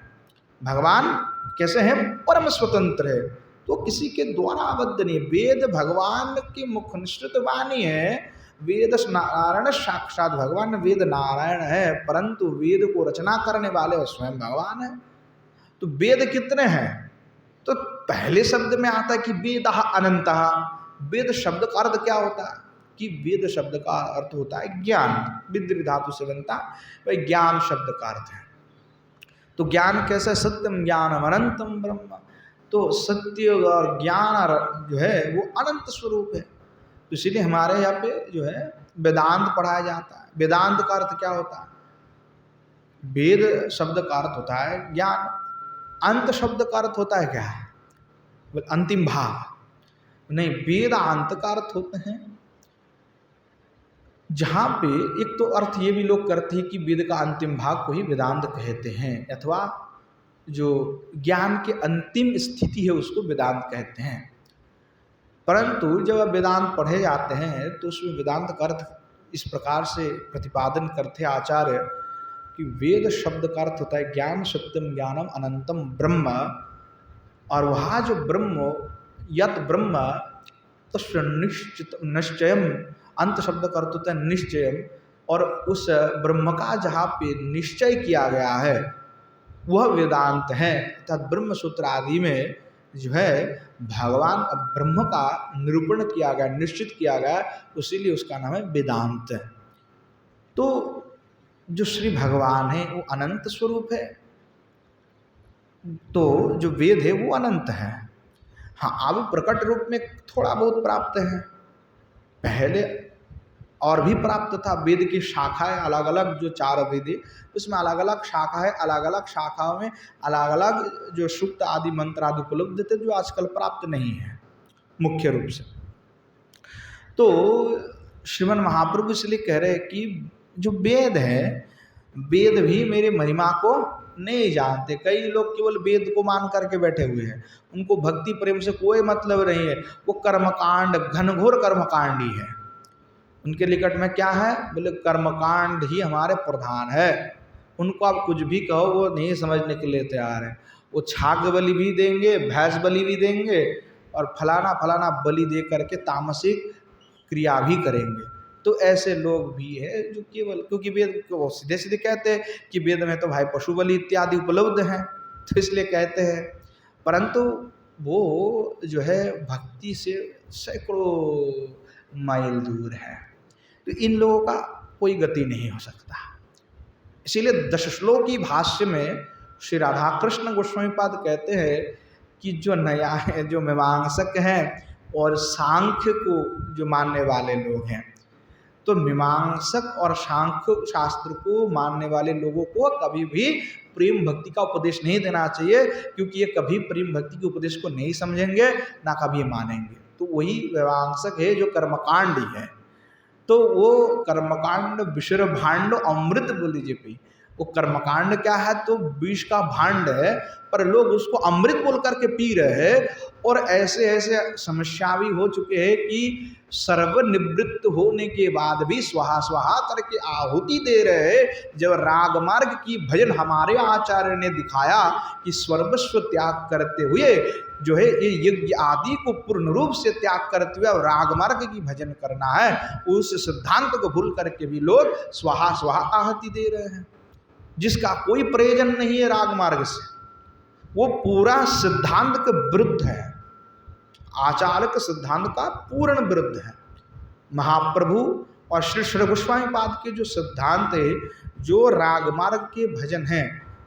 भगवान कैसे हैं? परम स्वतंत्र है, तो किसी के द्वारा आबद्ध नहीं। वेद भगवान की मुख निश्चित वाणी है, वेद नारायण साक्षात भगवान, वेद नारायण है, परंतु वेद को रचना करने वाले स्वयं भगवान है। तो वेद कितने हैं? तो पहले शब्द में आता है कि वेदः अनंतः। वेद शब्द का अर्थ क्या होता है? कि वेद शब्द का अर्थ होता है ज्ञान, विद्रि धातु से बनता, वही ज्ञान शब्द का अर्थ है। तो ज्ञान कैसे? सत्यम ज्ञानम अनंतम ब्रह्म। तो सत्य और ज्ञान जो है वो अनंत स्वरूप है। तो इसीलिए हमारे यहाँ पे जो है वेदांत पढ़ाया जाता है। वेदांत का अर्थ क्या होता है? वेद शब्द का अर्थ होता है ज्ञान। अंत शब्द का अर्थ होता है क्या है? अंतिम भाग नहीं, वेदांत का अर्थ होते हैं जहां पे एक तो अर्थ ये भी लोग करते हैं कि वेद का अंतिम भाग को ही वेदांत कहते हैं, अथवा जो ज्ञान के अंतिम स्थिति है उसको वेदांत कहते हैं। परंतु जब वेदांत पढ़े जाते हैं तो उसमें वेदांत का अर्थ इस प्रकार से प्रतिपादन करते आचार्य कि वेद शब्द का अर्थ होता है ज्ञान, सत्यम ज्ञानम अनंतम ब्रह्म। और वहाँ जो ब्रह्म, यत ब्रह्म तस्य निश्चित निश्चयम, अंत शब्द का अर्थ होता है निश्चयम, और उस ब्रह्म का जहाँ पे निश्चय किया गया है वह वेदांत है। अर्थात ब्रह्म सूत्र आदि में जो है भगवान ब्रह्म का निरूपण किया गया, निश्चित किया गया, इसीलिए उसका नाम है वेदांत। तो जो श्री भगवान है वो अनंत स्वरूप है, तो जो वेद है वो अनंत है। हाँ, अब प्रकट रूप में थोड़ा बहुत प्राप्त है, पहले और भी प्राप्त था। वेद की शाखाएं अलग अलग, जो 4 वेद है उसमें अलग अलग शाखा है, अलग अलग शाखाओं में अलग अलग जो सूक्त आदि मंत्र आदि उपलब्ध थे, जो आजकल प्राप्त नहीं है मुख्य रूप से। तो श्रीमन महाप्रभु इसलिए कह रहे हैं कि जो वेद है, वेद भी मेरी महिमा को नहीं जानते। कई लोग केवल वेद को मान करके बैठे हुए हैं, उनको भक्ति प्रेम से कोई मतलब नहीं है। वो कर्मकांड, घनघोर कर्मकांड ही है उनके निकट में। क्या है? बोले कर्मकांड ही हमारे प्रधान है। उनको आप कुछ भी कहो वो नहीं समझने के लिए तैयार है। वो छाग बलि भी देंगे, भैंस बलि भी देंगे, और फलाना फलाना बलि दे करके तामसिक क्रिया भी करेंगे। तो ऐसे लोग भी हैं जो केवल, क्योंकि वेद को सीधे सीधे कहते हैं कि वेद में तो भाई पशु बलि इत्यादि उपलब्ध हैं, तो इसलिए कहते हैं। परंतु वो जो है भक्ति से सैकड़ों माइल दूर है, तो इन लोगों का कोई गति नहीं हो सकता। इसीलिए 10 श्लोकी भाष्य में श्री राधा कृष्ण गोस्वामी पाद कहते हैं कि जो नया है, जो मीमांसक हैं और सांख्य को जो मानने वाले लोग हैं, तो मीमांसक और सांख्य शास्त्र को मानने वाले लोगों को कभी भी प्रेम भक्ति का उपदेश नहीं देना चाहिए, क्योंकि ये कभी प्रेम भक्ति के उपदेश को नहीं समझेंगे, ना कभी मानेंगे। तो वही मीमांसक है जो कर्मकांड ही है। तो वो कर्मकांड विषर भांड अमृत बोल लीजिए भाई। वो कर्मकांड क्या है? तो विष का भांड है, पर लोग उसको अमृत बोल करके पी रहे हैं। और ऐसे ऐसे समस्या भी हो चुके हैं कि सर्वनिवृत्त होने के बाद भी स्वाहा स्वाहा करके आहुति दे रहे हैं। जब राग मार्ग की भजन हमारे आचार्य ने दिखाया कि सर्वस्व त्याग करते हुए जो है ये यज्ञ आदि को पूर्ण रूप से त्याग करते हुए और राग मार्ग की भजन करना है, उस सिद्धांत को भूल करके भी लोग स्वाहा स्वाहा आहुति दे रहे हैं, जिसका कोई प्रयोजन नहीं है राग मार्ग से। वो पूरा सिद्धांत के विरुद्ध है, आचार्य के सिद्धांत का पूर्ण विरुद्ध है। महाप्रभु और श्री श्री गोस्वामी पाद के जो सिद्धांत है, जो राग मार्ग के भजन हैं,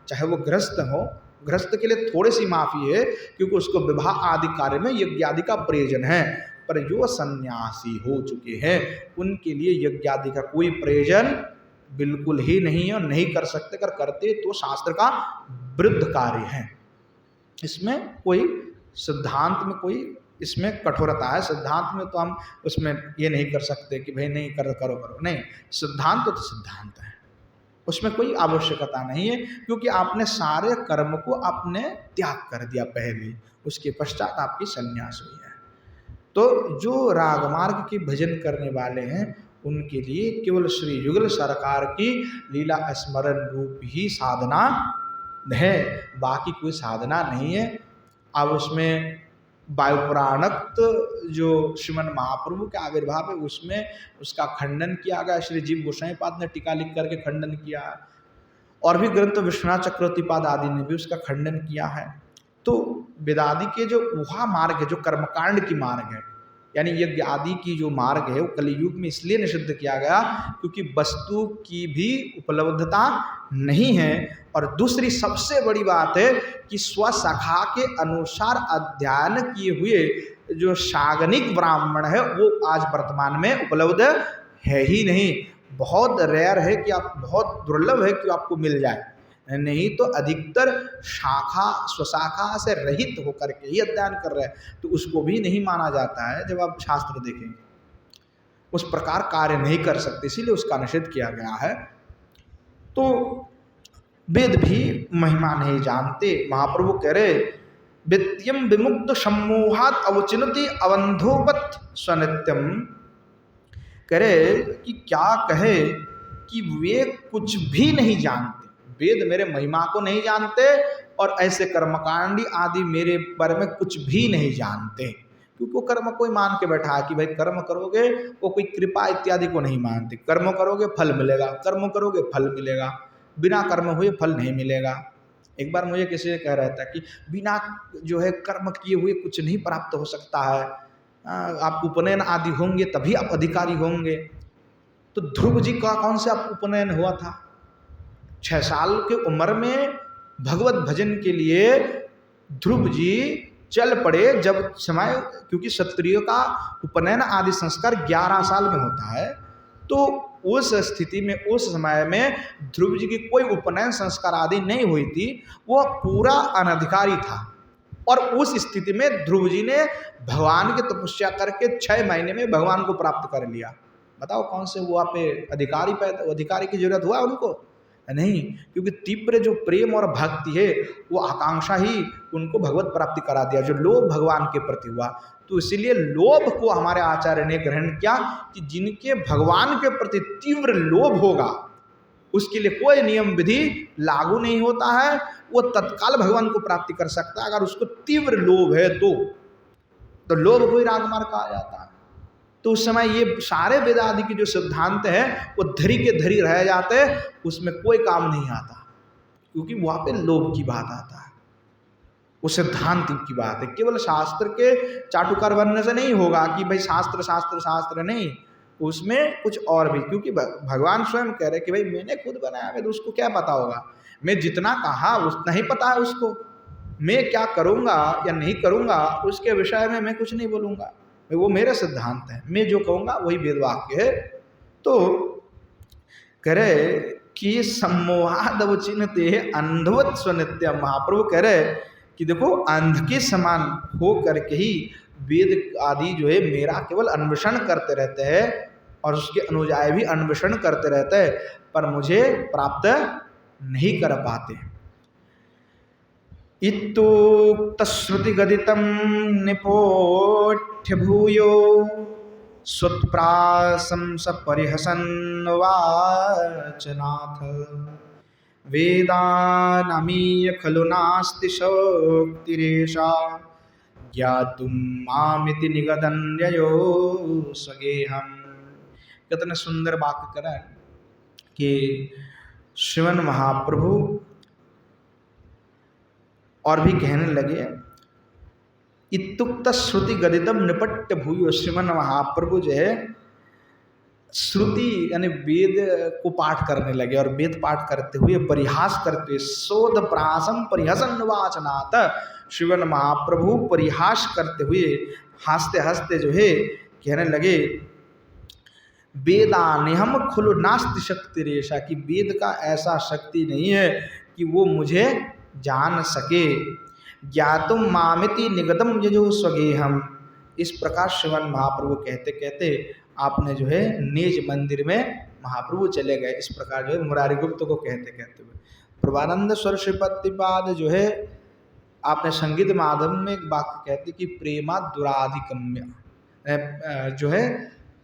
चाहे वो गृहस्थ हो, गृहस्थ के लिए थोड़ी सी माफी है क्योंकि उसको विवाह आदि कार्य में यज्ञ आदि का प्रयोजन है, पर जो सन्यासी हो चुके हैं उनके लिए यज्ञ आदि का कोई प्रयोजन बिल्कुल ही नहीं है और नहीं कर सकते। अगर करते तो शास्त्र का विरुद्ध कार्य है। इसमें कोई सिद्धांत में कोई इसमें कठोरता है। सिद्धांत में तो हम उसमें ये नहीं कर सकते कि भाई नहीं करो करो, नहीं, सिद्धांत तो सिद्धांत है, उसमें कोई आवश्यकता नहीं है, क्योंकि आपने सारे कर्म को आपने त्याग कर दिया पहले, उसके पश्चात आपकी संन्यास हुई है। तो जो रागमार्ग के भजन करने वाले हैं उनके लिए केवल श्री युगल सरकार की लीला स्मरण रूप ही साधना है, बाकी कोई साधना नहीं है। अब उसमें वायुपुराणक जो श्रीमन महाप्रभु के आविर्भाव है उसमें उसका खंडन किया गया। श्री जीव गोसाई पाद ने टीका लिख करके खंडन किया है, और भी ग्रंथ विश्वनाथ चक्रवर्ती पाद आदि ने भी उसका खंडन किया है। तो वेदादि के जो वह मार्ग है, जो कर्मकांड की मार्ग है, यानी यज्ञ आदि की जो मार्ग है, वो कलियुग में इसलिए निषिद्ध किया गया क्योंकि वस्तु की भी उपलब्धता नहीं है। और दूसरी सबसे बड़ी बात है कि स्वसखा के अनुसार अध्ययन किए हुए जो सागनिक ब्राह्मण है वो आज वर्तमान में उपलब्ध है ही नहीं। बहुत रेयर है कि आप, बहुत दुर्लभ है कि आपको मिल जाए, नहीं तो अधिकतर शाखा स्वशाखा से रहित होकर के ही अध्ययन कर रहे हैं, तो उसको भी नहीं माना जाता है। जब आप शास्त्र देखेंगे उस प्रकार कार्य नहीं कर सकते, इसीलिए उसका निषेध किया गया है। तो वेद भी महिमा नहीं जानते। महाप्रभु कह रहे वित्यम विमुक्त सम्मोहात अवचिनति अवंधोवत स्वनित्यम, कह रहे कि क्या कहे कि वे कुछ भी नहीं जानते, वेद मेरे महिमा को नहीं जानते और ऐसे कर्मकांडी आदि मेरे बारे में कुछ भी नहीं जानते, क्योंकि वो कर्म कोई मान के बैठा है कि भाई कर्म करोगे, वो कोई कृपा इत्यादि को नहीं मानते। कर्म करोगे फल मिलेगा, कर्म करोगे फल मिलेगा, बिना कर्म हुए फल नहीं मिलेगा। एक बार मुझे किसी ने कह रहा था कि बिना जो है कर्म किए हुए कुछ नहीं प्राप्त हो सकता है, आप उपनयन आदि होंगे तभी आप अधिकारी होंगे। तो ध्रुव जी का कौन सा उपनयन हुआ था? 6 साल के उम्र में भगवत भजन के लिए ध्रुव जी चल पड़े। जब समय, क्योंकि क्षत्रियों का उपनयन आदि संस्कार 11 साल में होता है, तो उस स्थिति में उस समय में ध्रुव जी की कोई उपनयन संस्कार आदि नहीं हुई थी, वो पूरा अनधिकारी था। और उस स्थिति में ध्रुव जी ने भगवान की तपस्या करके 6 महीने में भगवान को प्राप्त कर लिया। बताओ कौन से वो आप अधिकारी पैदा, अधिकारी की जरूरत हुआ उनको? नहीं, क्योंकि तीव्र जो प्रेम और भक्ति है वो आकांक्षा ही उनको भगवत प्राप्ति करा दिया, जो लोभ भगवान के प्रति हुआ। तो इसीलिए लोभ को हमारे आचार्य ने ग्रहण किया कि जिनके भगवान के प्रति तीव्र लोभ होगा उसके लिए कोई नियम विधि लागू नहीं होता है, वो तत्काल भगवान को प्राप्ति कर सकता है अगर उसको तीव्र लोभ है तो लोभ को ही रागमार्ग कहा जाता है। तो उस समय ये सारे वेदादि की जो सिद्धांत है वो धरी के धरी रह जाते, उसमें कोई काम नहीं आता, क्योंकि वहाँ पे लोभ की बात आता है, वो सिद्धांत की बात है। केवल शास्त्र के चाटुकार बनने से नहीं होगा कि भाई शास्त्र शास्त्र शास्त्र नहीं, उसमें कुछ और भी, क्योंकि भगवान स्वयं कह रहे कि भाई मैंने खुद बनाया है तो उसको क्या पता होगा, मैं जितना कहा उतना ही पता है उसको, मैं क्या करूँगा या नहीं करूँगा उसके विषय में मैं कुछ नहीं बोलूँगा, वो मेरा सिद्धांत है, मैं जो कहूँगा वही वेद वाक्य है। तो कह रहे कि सम्मोहाद अवचिन्नते अंधवत स्वनित्य, महाप्रभु कह रहे कि देखो अंध के समान हो करके ही वेद आदि जो है मेरा केवल अन्वेषण करते रहते हैं और उसके अनुयायी भी अन्वेषण करते रहते हैं, पर मुझे प्राप्त नहीं कर पाते। इत्युक्त श्रुति गदितम निपोठ्य भूयो सुत्प्राशंस परिहसन् वाचनाथ, वेदानामीय खलु नास्ति शक्तिरेषा ज्ञातुं मामिति निगदन्ययो स्वगेहम्। कितने सुंदर वाक्य करें कि श्रीमन महाप्रभु और भी कहने लगे, इत्युक्त श्रुति गदितम निपट्य भूयो, श्रीमन महाप्रभु जो है श्रुति यानी वेद को पाठ करने लगे और वेद पाठ करते हुए परिहास करते हुए, शोध प्रासम परिहसन वाचनात्, श्रीमन महाप्रभु परिहास करते हुए हंसते हंसते जो है कहने लगे, वेदानिहम खुलु नास्ति शक्ति रेशा, कि वेद का ऐसा शक्ति नहीं है कि वो मुझे जान सके। ज्ञातुम मामिति निगतम यजो स्वगेहम, इस प्रकार श्रीमन महाप्रभु कहते कहते आपने जो है निज मंदिर में महाप्रभु चले गए। इस प्रकार जो है मुरारी गुप्त को कहते कहते हुए प्रभानंद स्वर श्रीपतिपाद जो है आपने संगीत माधव में एक वाक्य कहते कि प्रेमा दुराधिगम्य, जो है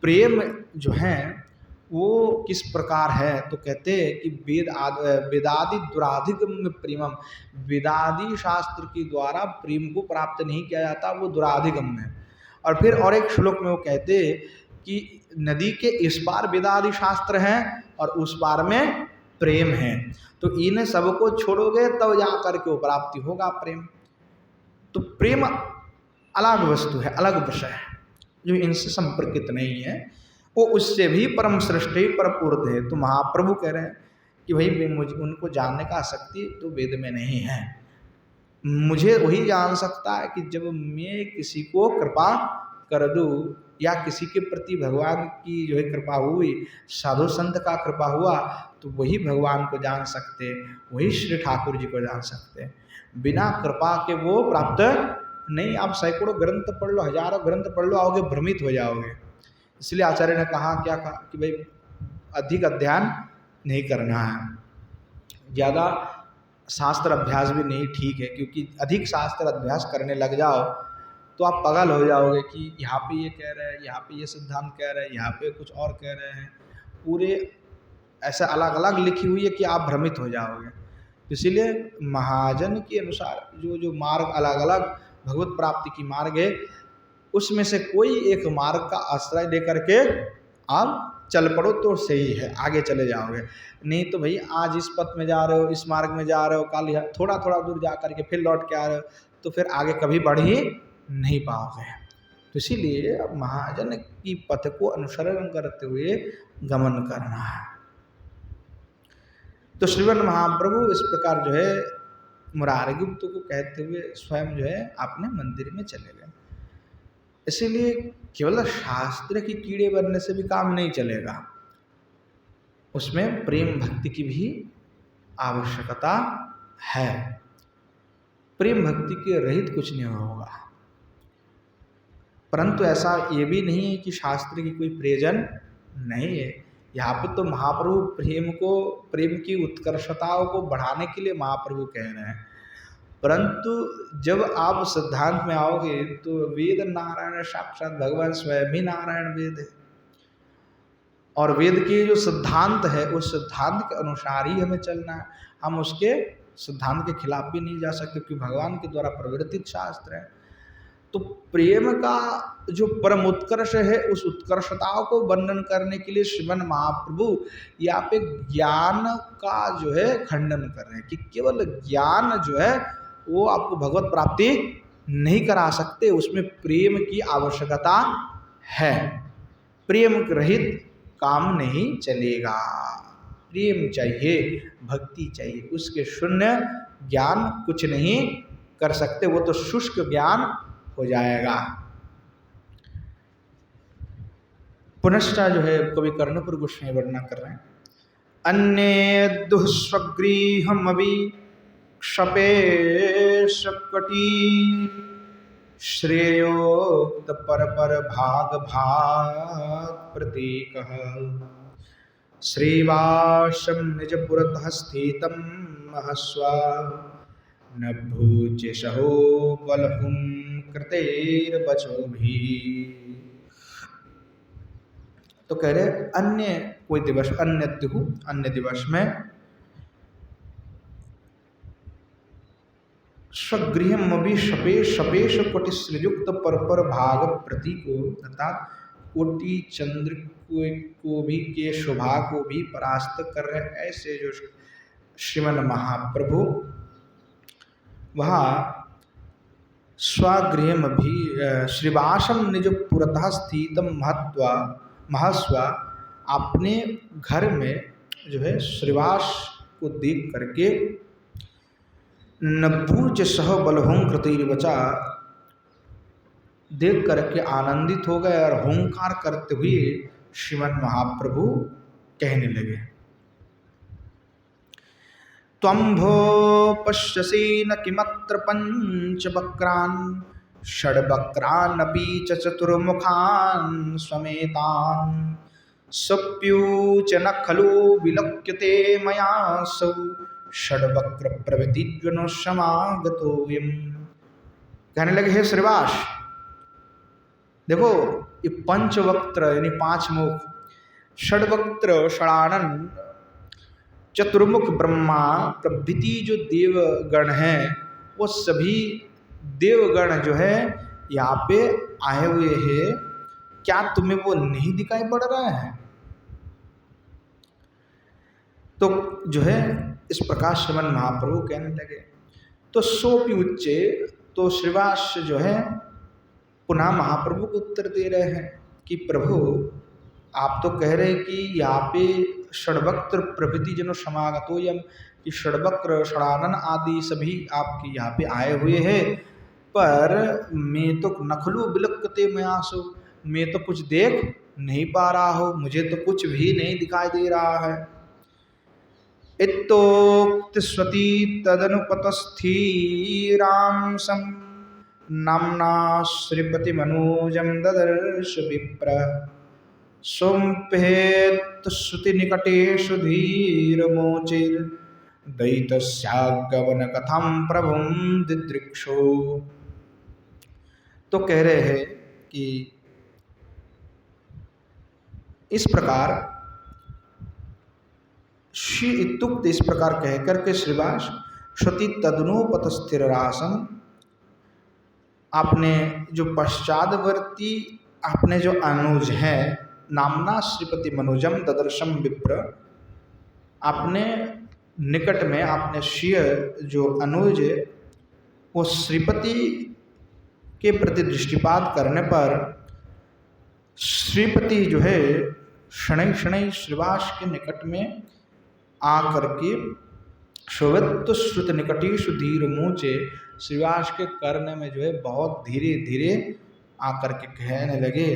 प्रेम जो है वो किस प्रकार है, तो कहते हैं कि वेदादि दुराधिगम्य प्रेमम, वेदादि शास्त्र के द्वारा प्रेम को प्राप्त नहीं किया जाता, वो दुराधिगम्य है। और फिर और एक श्लोक में वो कहते कि नदी के इस पार वेदादि शास्त्र हैं और उस पार में प्रेम है, तो इन सबको छोड़ोगे तब तो जा करके वो प्राप्ति होगा प्रेम। तो प्रेम अलग वस्तु है, अलग विषय है जो इनसे संपर्कित नहीं है, वो उससे भी परम श्रेष्ठ ही परपूर्ण है। तो महाप्रभु कह रहे हैं कि भाई मुझे उनको जानने का आसक्ति तो वेद में नहीं है। मुझे वही जान सकता है कि जब मैं किसी को कृपा कर दूं या किसी के प्रति भगवान की जो है कृपा हुई, साधु संत का कृपा हुआ, तो वही भगवान को जान सकते, वही श्री ठाकुर जी को जान सकते। बिना कृपा के वो प्राप्त नहीं। आप सैकड़ों ग्रंथ पढ़ लो, हजारों ग्रंथ पढ़ लो, आओगे भ्रमित हो जाओगे। इसलिए आचार्य ने कहा, क्या कहा कि भाई अधिक अध्ययन नहीं करना है, ज़्यादा शास्त्र अभ्यास भी नहीं ठीक है, क्योंकि अधिक शास्त्र अभ्यास करने लग जाओ तो आप पागल हो जाओगे कि यहाँ पे ये कह रहे हैं, यहाँ पे ये सिद्धांत कह रहे हैं, यहाँ पे कुछ और कह रहे हैं, पूरे ऐसा अलग अलग लिखी हुई है कि आप भ्रमित हो जाओगे। इसीलिए महाजन के अनुसार जो जो मार्ग अलग अलग भगवत प्राप्ति की मार्ग है, उसमें से कोई एक मार्ग का आश्रय लेकर के आप चल पड़ो तो सही है, आगे चले जाओगे। नहीं तो भाई आज इस पथ में जा रहे हो, इस मार्ग में जा रहे हो, कल थोड़ा थोड़ा दूर जा करके फिर लौट के आ रहे हो, तो फिर आगे कभी बढ़ ही नहीं पाओगे। तो इसीलिए महाजन की पथ को अनुसरण करते हुए गमन करना है। तो श्रीवन महाप्रभु इस प्रकार जो है मुरारिगुप्त को कहते हुए स्वयं जो है अपने मंदिर में चले गए। इसीलिए केवल शास्त्र की कीड़े बनने से भी काम नहीं चलेगा, उसमें प्रेम भक्ति की भी आवश्यकता है। प्रेम भक्ति के रहित कुछ नहीं होगा। परंतु ऐसा ये भी नहीं है कि शास्त्र की कोई प्रयोजन नहीं है। यहाँ पे तो महाप्रभु प्रेम की उत्कर्षताओं को बढ़ाने के लिए महाप्रभु कह रहे हैं। परंतु जब आप सिद्धांत में आओगे तो वेद नारायण, साक्षात भगवान स्वयं ही नारायण वेद है, और वेद के जो सिद्धांत है उस सिद्धांत के अनुसार ही हमें चलना है। हम उसके सिद्धांत के खिलाफ भी नहीं जा सकते, क्योंकि भगवान के द्वारा प्रवर्तित शास्त्र है। तो प्रेम का जो परम उत्कर्ष है, उस उत्कर्षताओं को वर्णन करने के लिए श्रीमन महाप्रभु यहाँ पे ज्ञान का जो है खंडन कर रहे हैं कि केवल ज्ञान जो है वो आपको भगवत प्राप्ति नहीं करा सकते, उसमें प्रेम की आवश्यकता है। प्रेम रहित काम नहीं चलेगा, प्रेम चाहिए, भक्ति चाहिए, उसके शून्य ज्ञान कुछ नहीं कर सकते, वो तो शुष्क ज्ञान हो जाएगा। पुनश्च जो है कवि कर्णपुर गोस्वामी वर्णना कर रहे हैं, अन्य दुःस्वगृहमभि क्षपे शकटी श्रेयोक्त पर भाग भाग प्रतीकः श्रीवासं निजपुरतः स्थितं महस्वा न भूज्यसहो बलहुं कृतेर्वचोभिः। तो कह रहे अन्य कोई दिवस, अन्य दिवस में स्वगृहमभि शपेश कोटि श्रीयुक्त पर भाग प्रतीको, अर्थात कोटि चंद्र को भी के शोभा को भी परास्त कर रहे ऐसे जो श्रीमन महाप्रभु वहाँ स्वगृह भी श्रीवासम निज पुरतः स्थितम महस्वा, अपने घर में जो है श्रीवास को देख करके नभूज सह बलहुं कृतिर्वचा, देख करके आनंदित हो गए और हुंकार करते हुए श्रीमन महाप्रभु कहने लगे, त्वम्भो पश्यसि न किमत्र पंचवक्रान् षड्वक्रानपि च चतुर्मुखान् समेतान् सप्यूच न खलु विलोक्यते मयासौ षड्वक्र प्रवृत्तिज्वनो समागतोऽयम्। कहने लगे, हे श्रीवास, देखो ये पंचवक्त्र यानी पांच मुख, षड्वक्त्र षडानन, चतुर्मुख ब्रह्मा प्रभृति जो देवगण हैं, वो सभी देवगण जो है यहाँ पे आए हुए हैं, क्या तुम्हें वो नहीं दिखाई पड़ रहा है? तो जो है इस प्रकार श्रीमन महाप्रभु कहने लगे। तो सोपि उच्चे, तो श्रीवास जो है पुनः महाप्रभु को उत्तर दे रहे हैं कि प्रभु आप तो कह रहे हैं कि यहाँ पे षड्वक्त्र प्रभृति जनो समागतो यम, कि षड्वक्र षडानन आदि सभी आपके यहाँ पे आए हुए हैं, पर मैं तो नखलू बिलकते मयासु, मैं तो कुछ देख नहीं पा रहा हूँ, मुझे तो कुछ भी नहीं दिखाई दे रहा है। इत्तोक्त स्वती तदनुपतस्थिरां सम नाम्ना श्रीपति मनोजम ददर्श विप्र सोम्पेत श्रुति निकटेषु धीरमोचिर दैतस्यागमन कथम प्रभुम दिदृक्षो। तो कह रहे हैं कि इस प्रकार श्री इत्युक्त, इस प्रकार कहकर के श्रीवास श्रुति तदनुपत स्थिर रासम, आपने जो पश्चादवर्ती आपने जो अनुज है, नामना श्रीपति मनोजम ददर्शम विप्र, आपने निकट में आपने श्रीय जो अनुज वो श्रीपति के प्रति दृष्टिपात करने पर श्रीपति जो है शनै शनै श्रीवास के निकट में आकर के शोभत्व श्रुत निकटेशु धीर मूचे, श्रीवास के कर्ण में जो है बहुत धीरे धीरे आकर के कहने लगे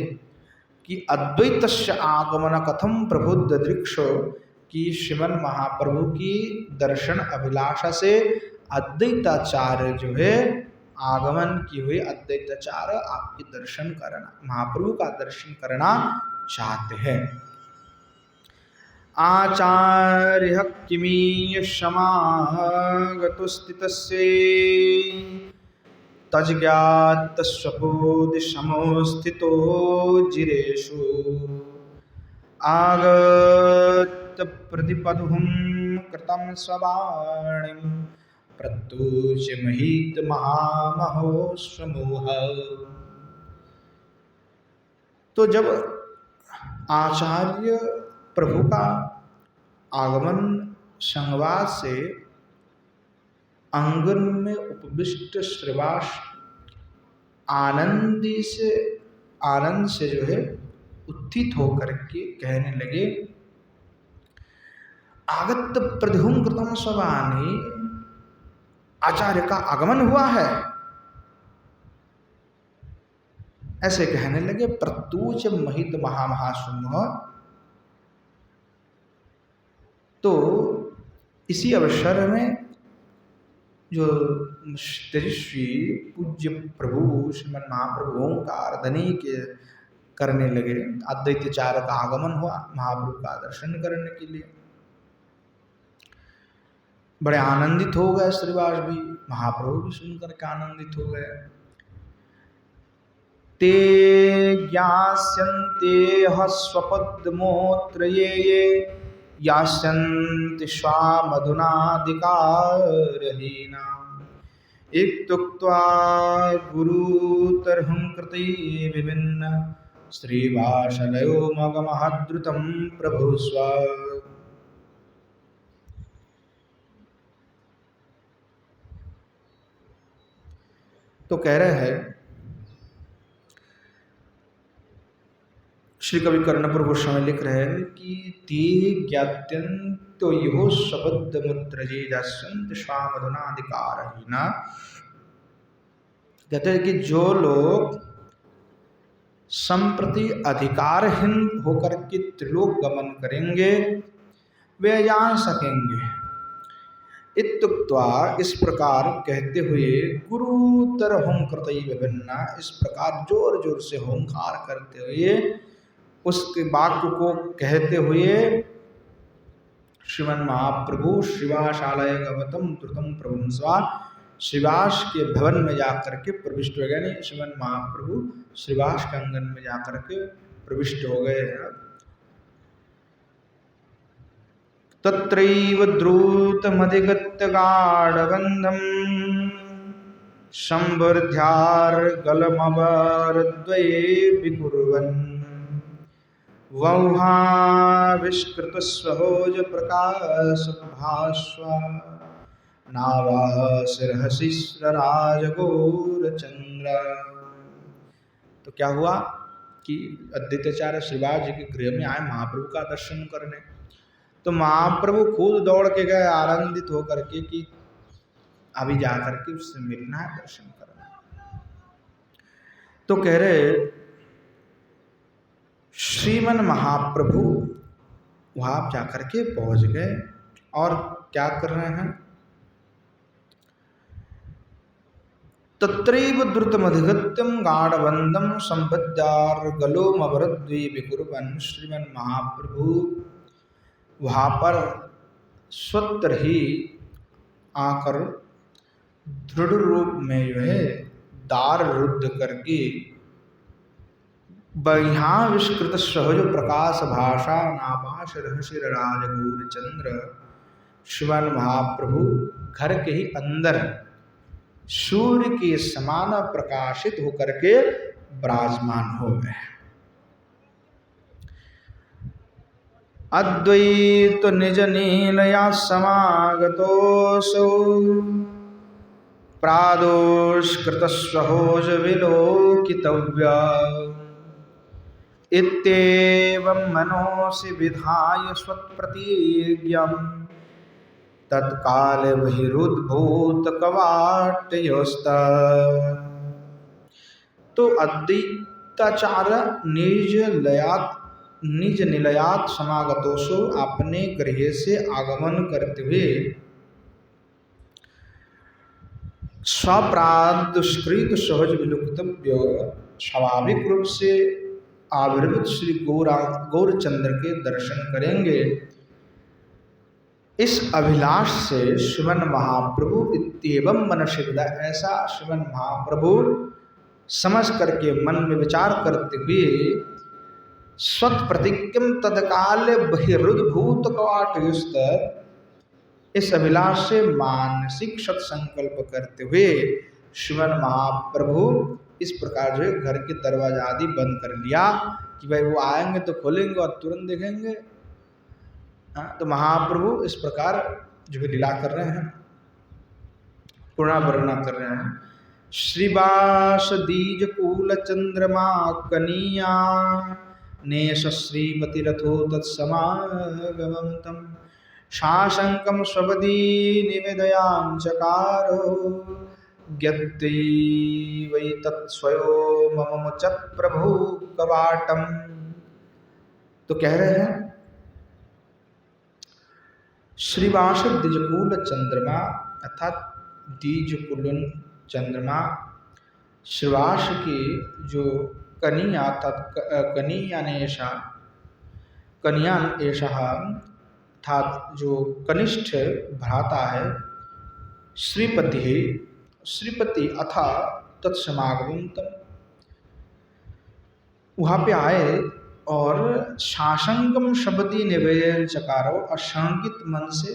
कि अद्वैतस्य आगमन कथम प्रबुद्ध दृक्षो, कि श्रीमन महाप्रभु की दर्शन अभिलाषा से अद्वैताचार्य जो है आगमन की हुई, अद्वैताचार्य आपके दर्शन करना, महाप्रभु का दर्शन करना चाहते हैं। आचार्य किमीय समागतो स्थितस्ये तज्ज्ञात स्वबोधि समोस्थितो जिरेषु आगत प्रतिपदहुं कृतं स्ववाणिं प्रत्यूच्य महीत महामहो समूह। तो जब आचार्य प्रभु का आगमन संवाद से आंगन में उपविष्ट श्रीवास आनंद से जो है उत्थित होकर के कहने लगे, आगत प्रतिहुं कृतम स्ववाणी, आचार्य का आगमन हुआ है, ऐसे कहने लगे। प्रत्यूच महित महामहासुमह, तो इसी अवसर में जो तेजस्वी पूज्य प्रभु श्रीमन महाप्रभु ओंकार ध्वनि के करने लगे, अद्वैताचार्य का आगमन हुआ महाप्रभु का दर्शन करने के लिए। बड़े आनंदित हो गए श्रीवास भी, महाप्रभु भी सुनकर के आनंदित हो गए। ते ज्ञास्यन्ते स्वपद्मोत्र ये यास्यन्ति स्वामधुनादिकारहीना इत्युक्त्वा गुरुतर्हुं कृते विभिन्न श्रीवासलयो मगमहद्रुतं प्रभु स्व। तो कह रहे हैं श्री कवि कर्णपुर गोस्वामी लिख रहे हैं कि ते ज्ञात्यन्तो यो शब्द मुद्रजे दास्यन्त स्वामधुनादिकारहीना, कहते हैं कि जो लोग संप्रति अधिकारहीन होकर के त्रिलोक गमन करेंगे वे जान सकेंगे। इत्युक्त्वा, इस प्रकार कहते हुए गुरुतर होंकृतै विभिन्ना, इस प्रकार जोर जोर से होंकार करते हुए उसके वाक्य को कहते हुए श्रीमन महाप्रभु श्रीवासालय गवतम द्रुतम प्रभुं स्वा, श्रीवास के भवन में जाकर के प्रविष्ट हो गए। नहीं, श्रीमन महाप्रभु श्रीवास के आंगन में जाकर के प्रविष्ट हो गए। तत्रैव द्रुतमधिगत्य गाढबन्धं संवर्ध्यार्गलमवरद्वये विकुर्वन् वह्नाविष्कृतस्वहोज प्रकाशभास्वा नावासिरहसिस्रराजगौरचन्द्र। तो क्या हुआ कि अद्वैताचार्य श्रीवास जी के गृह में आए महाप्रभु का दर्शन करने। तो महाप्रभु खुद दौड़ के गए आनंदित होकर के कि अभी जाकर के उससे मिलना है, दर्शन करना है। तो कह रहे श्रीमन महाप्रभु वहां जाकर के पहुंच गए और क्या कर रहे हैं, तत्रैव द्रुतमधिगत्यं गाढबन्धं सम्पद्यार्गलोमवरद्वि विकुर्वन् श्रीमन महाप्रभु वहाँ पर स्वत्र ही आकर दृढ़ रूप में जो है दार रुद्ध करके बह्याविष्कृत सहज प्रकाश भाषा नाभाष रहस्य राज गौरचंद्र श्रीमन महाप्रभु घर के ही अंदर सूर्य के समान प्रकाशित होकर के विराजमान हो गए। अद्वैत निज नीलया समागतोऽसौ प्रादोष्कृत सहोज विलोकितव्या इत्येवं मनोसि विधाय स्वत्प्रतिज्ञम् तत्काल बहिरुद्भूत कवाटयोस्त। तो अद्वैताचार्य निज निलयात समागतोषो अपने गृह से आगमन करते हुए स्वप्राद दुष्कृत सहज विलुप्तव्य स्वाभाविक रूप से आविर्भूत श्री गौरचंद्र के दर्शन करेंगे। इस अभिलाष से श्रीमन महाप्रभु इत्येवं मनसिद्ध, ऐसा श्रीमन महाप्रभु समझ करके मन में विचार करते हुए स्वत प्रतिज्ञम तत्काल बहिरुद्भूत कवाटयुस्त, इस अभिलाष से मानसिक सत्संकल्प करते हुए श्रीमन महाप्रभु इस प्रकार जो है घर के दरवाजा आदि बंद कर लिया कि भाई वो आएंगे तो खोलेंगे और तुरंत देखेंगे। तो महाप्रभु इस प्रकार जो है लीला कर रहे हैं, पूर्णा वर्णना कर रहे हैं। श्रीवास दीज कूल चंद्रमा कनिया नेश श्रीपति रथो तत्समागमं तम शाशंकम स्वपदी निवेदयांचकारो ज्ञत्ति वै तत्स्वयो मम मुचत प्रभु कवाटम। तो कह रहे हैं श्रीवास द्विजकुल चंद्रमा अर्थात द्विजकुल चंद्रमा श्रीवास की जो कनिया अर्थात कनियान ऐसा अर्थात जो कनिष्ठ भ्राता है श्रीपति अथा तत्समागमं, वहाँ पे आए और शाशंकम शब्दी निवेदन चकारो, अशंकित मन से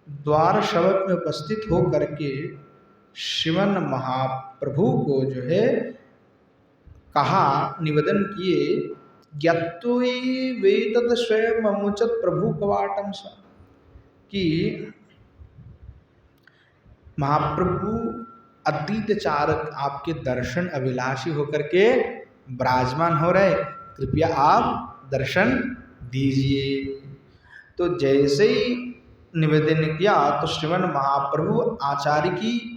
द्वार शब्द में उपस्थित हो करके श्रीमन महाप्रभु को जो है कहा, निवेदन किए ज्ञात्वै वेतत् स्वयं अमुचत प्रभु कवाटम सा, कि महाप्रभु अद्वैत चारक आपके दर्शन अभिलाषी होकर के विराजमान हो रहे, कृपया आप दर्शन दीजिए। तो जैसे ही निवेदन किया तो श्रवण महाप्रभु आचार्य की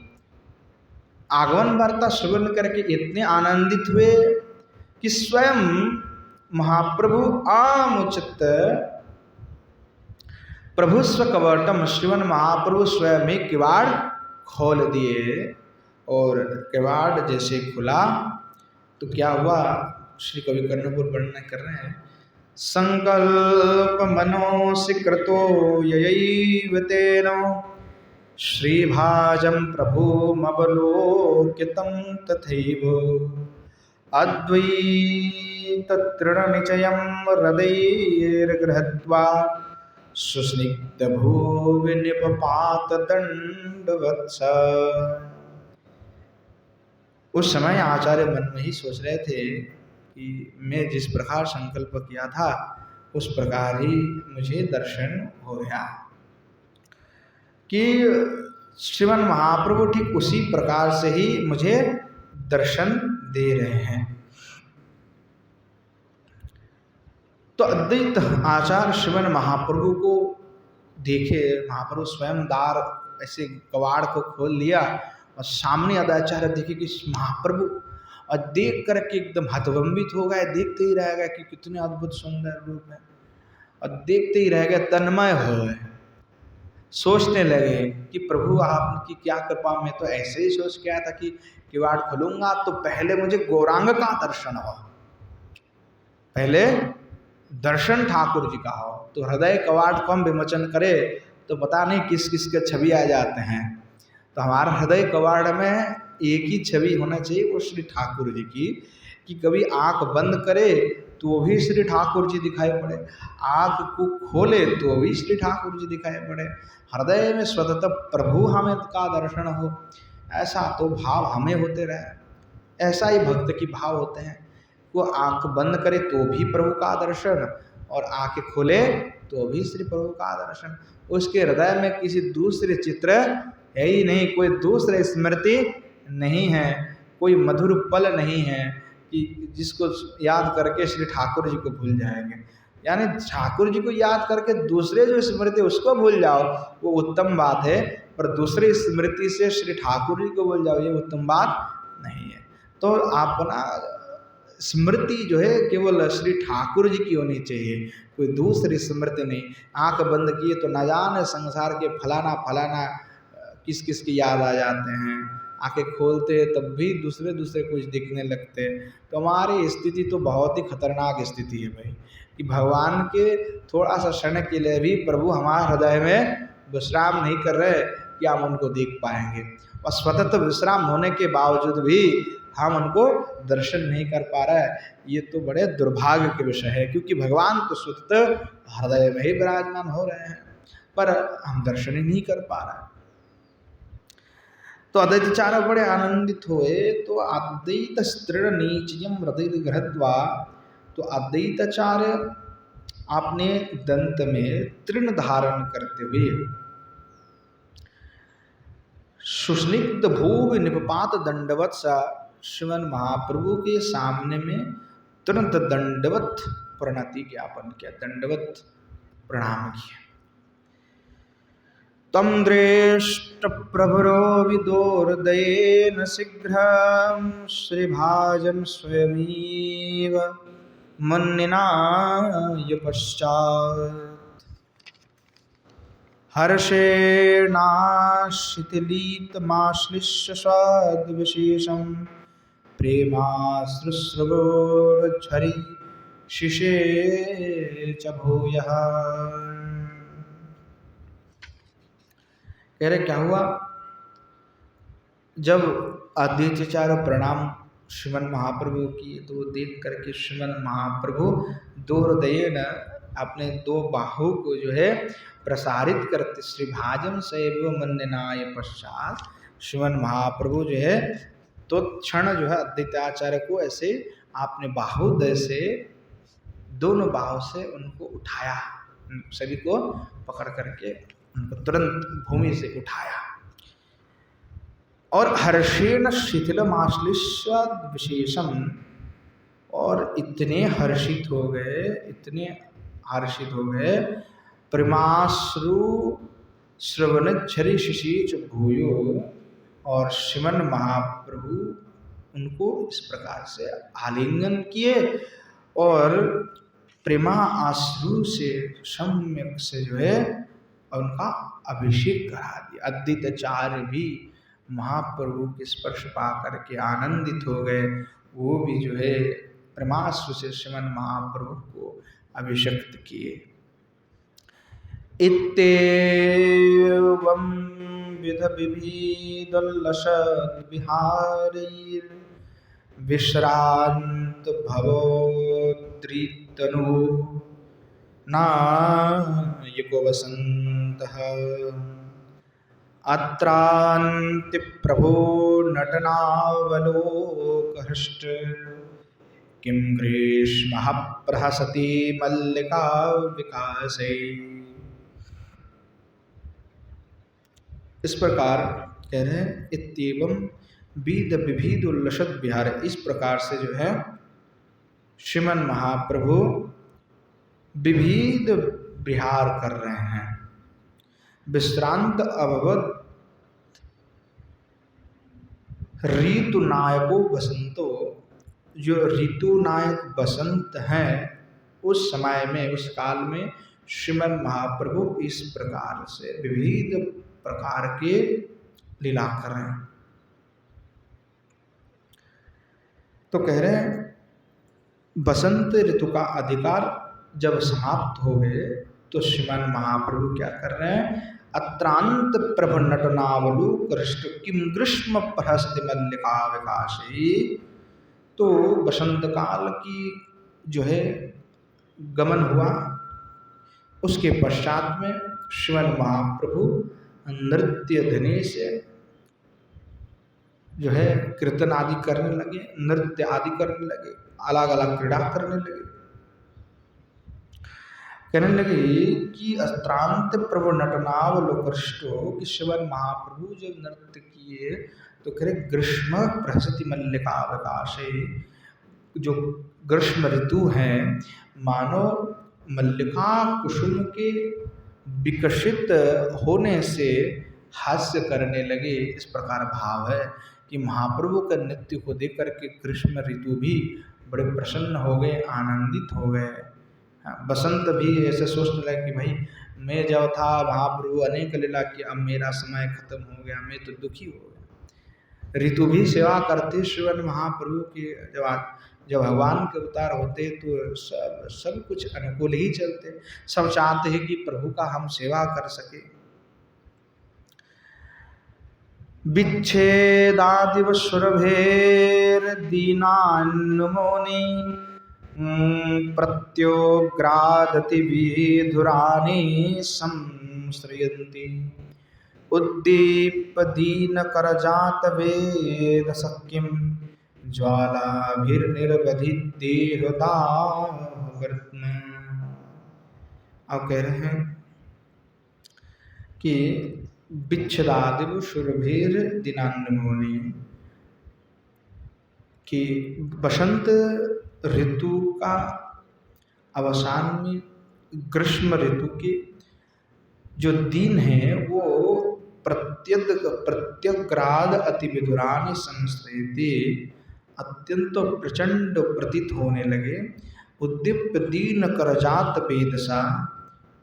आगमन वार्ता श्रवण करके इतने आनंदित हुए कि स्वयं महाप्रभु आमुचित प्रभुस्व कवाटम, श्रीमन महाप्रभु स्वयं ही किवाड़ खोल दिए। और किवाड़ जैसे खुला तो क्या हुआ, श्री कवि कर्णपुर वर्णन कर रहे हैं। संकल्प मनोसि कृतो ययैव तेन श्रीभाजं प्रभुमवलोकितं तथैव अद्वैततृणनिचयं हृदयैर्गृह्त्वा सुस्निग्धभूविनिपपातदण्डवत्स। उस समय आचार्य मन में ही सोच रहे थे कि मैं जिस प्रकार संकल्प किया था उस प्रकार ही मुझे दर्शन हो गया, कि श्रीमन महाप्रभु ठीक उसी प्रकार से ही मुझे दर्शन दे रहे हैं। तो अद्वैत आचार्य श्रीमन महाप्रभु को देखे, महाप्रभु स्वयं द्वार ऐसे कवाड़ को खोल लिया और सामने अदाचार्य देखे कि महाप्रभु, और देख करके एकदम हतभम्बित हो गए, देखते ही रह गए कि कितने अद्भुत सुंदर रूप है, और देखते ही रह गए, तन्मय हो गए। सोचने लगे कि प्रभु आपकी क्या कृपा, मैं तो ऐसे ही सोच के आया था कि किवाड़ खोलूंगा तो पहले मुझे गौरांग का दर्शन हो, पहले दर्शन ठाकुर जी का हो, तो हृदय कवाड़ को हम विमोचन करे तो पता नहीं किस किस के छवि आ जाते हैं। तो हमारा हृदय कवाड़ में एक ही छवि होना चाहिए, वो श्री ठाकुर जी की, कि कभी आंख बंद करे तो भी श्री ठाकुर जी दिखाई पड़े, आंख को खोले तो भी श्री ठाकुर जी दिखाई पड़े, हृदय में स्वतः प्रभु हमें का दर्शन हो, ऐसा तो भाव हमें होते रहे। ऐसा ही भक्त की भाव होते हैं, वो आंख बंद करे तो भी प्रभु का दर्शन, और आंखें खोले तो भी श्री प्रभु का दर्शन। उसके हृदय में किसी दूसरे चित्र है ही नहीं, कोई दूसरे स्मृति नहीं है, कोई मधुर पल नहीं है कि जिसको याद करके श्री ठाकुर जी को भूल जाएंगे। यानी ठाकुर जी को याद करके दूसरे जो स्मृति उसको भूल जाओ वो उत्तम बात है, पर दूसरी स्मृति से श्री ठाकुर जी को भूल जाओ ये उत्तम बात नहीं है। तो आप ना स्मृति जो है केवल श्री ठाकुर जी की होनी चाहिए, कोई दूसरी स्मृति नहीं। आंख बंद किए तो न जाने संसार के फलाना फलाना किस किस की याद आ जाते हैं, आंखें खोलते तब भी दूसरे दूसरे कुछ दिखने लगते। तो हमारी स्थिति तो बहुत ही खतरनाक स्थिति है भाई, कि भगवान के थोड़ा सा क्षण के लिए भी प्रभु हमारे हृदय में विश्राम नहीं कर रहे कि हम उनको देख पाएंगे, और स्वतः विश्राम होने के बावजूद भी हम उनको दर्शन नहीं कर पा रहे हैं। ये तो बड़े दुर्भाग्य के विषय है, क्योंकि भगवान तो स्वतः हृदय में ही विराजमान हो रहे हैं, पर हम दर्शन ही नहीं कर पा रहे। तो अद्वैताचार्य बड़े आनंदित हुए। तो अद्वैत स्त्रीण नीचयम हृदय गृहत्वा, तो अद्वैताचार्य आपने दंत में तृण धारण करते हुए सुस्निग्ध भूव निपपात दंडवत सा श्रीमन महाप्रभु के सामने में तुरंत दंडवत प्रणति ज्ञापन किया, दंडवत प्रणाम किया। तम दृष्ट प्रभुरो विदोर्दयेन शीघ्रं श्रीभाजं स्वयमेव मन्निनाय पश्चात्, हर्षेणाशिथिलीतमाश्लिष्य सद्विशेषं प्रेमाश्रुश्रवोर्झरि शिशे च भूयः। कह रहे क्या हुआ, जब अद्वैताचार्य प्रणाम श्रीमन महाप्रभु की तो वो देख करके श्रीमन महाप्रभु दो हृदय न अपने दो बाहु को जो है प्रसारित करते, श्री भाजम सैव मन्यनाय पश्चात, श्रीमन महाप्रभु जो है तो क्षण जो है अद्वैताचार्य को ऐसे आपने बाहुदय से दोनों बाहों से उनको उठाया, सभी को पकड़ करके उनको तुरंत भूमि से उठाया, और हर्षेण शिथिलमाश्लिष्य विशेषम, और इतने हर्षित हो गए, इतने हर्षित हो गए, प्रेमाश्रु श्रवणझरि शिशीच भूयो, और श्रीमन महाप्रभु उनको इस प्रकार से आलिंगन किए और प्रेमा आश्रु से सम्यक से जो है उनका अभिषेक करा दिया। अद्वैताचार्य भी महाप्रभु के स्पर्श पा करके आनंदित हो गए, वो भी जो है प्रेमाश्रु से श्रीमन महाप्रभु को अभिषेक किए। इत्येवं विध विविदुल्लसद् विहारैर् विश्रांत भवोद्रिक्तनु नायको वसन्तः, अत्रान्ति प्रभो नटनावलोकहृष्ट, किं ग्रीष्मः प्रहसति मल्लिका विकासे। इस प्रकार कह रहे हैं इत्येवं विद विविध उल्लसद विहार, इस प्रकार से जो है श्रीमन महाप्रभु विविध विहार कर रहे हैं। विश्रांत अभवत ऋतु नायको बसंतो, जो ऋतु नायक बसंत हैं उस समय में, उस काल में श्रीमद् महाप्रभु इस प्रकार से विविध प्रकार के लीला कर रहे हैं। तो कह रहे हैं बसंत ऋतु का अधिकार जब समाप्त हो गए तो श्रीमद् महाप्रभु क्या कर रहे हैं, अत्रांत प्रभ नटनावलु कृष्ण किम ग्रीष्म प्रहस्ति मल्लिका विकाशी। तो बसंत काल की जो है गमन हुआ, उसके पश्चात में श्रीमद् महाप्रभु नृत्य ध्वनि से जो है कीर्तन आदि करने लगे, नृत्य आदि करने लगे, अलग अलग क्रीड़ा करने लगे। कहने लगे कि अस्त्रांत प्रभु नटनावलोकृष्टो, कि श्रीमद् महाप्रभु जब नृत्य किए तो कह रहे ग्रीष्म प्रहसति मल्लिका विकाशे, जो ग्रीष्म ऋतु है मानो मल्लिका कुसुम के विकसित होने से हास्य करने लगे। इस प्रकार भाव है कि महाप्रभु का नृत्य को देख करके ग्रीष्म ऋतु भी बड़े प्रसन्न हो गए, आनंदित हो गए। बसंत भी ऐसे सोचने लगे कि भाई मैं जब था महाप्रभु अनेक लीला की, अब मेरा समय खत्म हो गया, मैं तो दुखी हो गया। ऋतु भी सेवा करते श्रीमद् महाप्रभु के, जब भगवान के अवतार होते तो सब कुछ अनुकूल ही चलते, सब चाहते हैं कि प्रभु का हम सेवा कर सके। विच्छेदादिव सुरभेर दीनान्मुनि प्रत्योग्रादति विधुरानि संश्रयन्ति उद्दीप दीन करजात वेद सख्यम ज्वालाभिर्निर्वधि देहदावर्त्म। अब कह रहे हैं कि विच्छेदादिव सुरभीर दिनान्मुनि, कि बसंत ऋतु का अवसान में ग्रीष्म ऋतु के जो दिन है वो प्रत्यग्राद अति विधुरानि संश्रयते, अत्यंत प्रचंड प्रतीत होने लगे। उद्दीप दीन करजात वेदसा,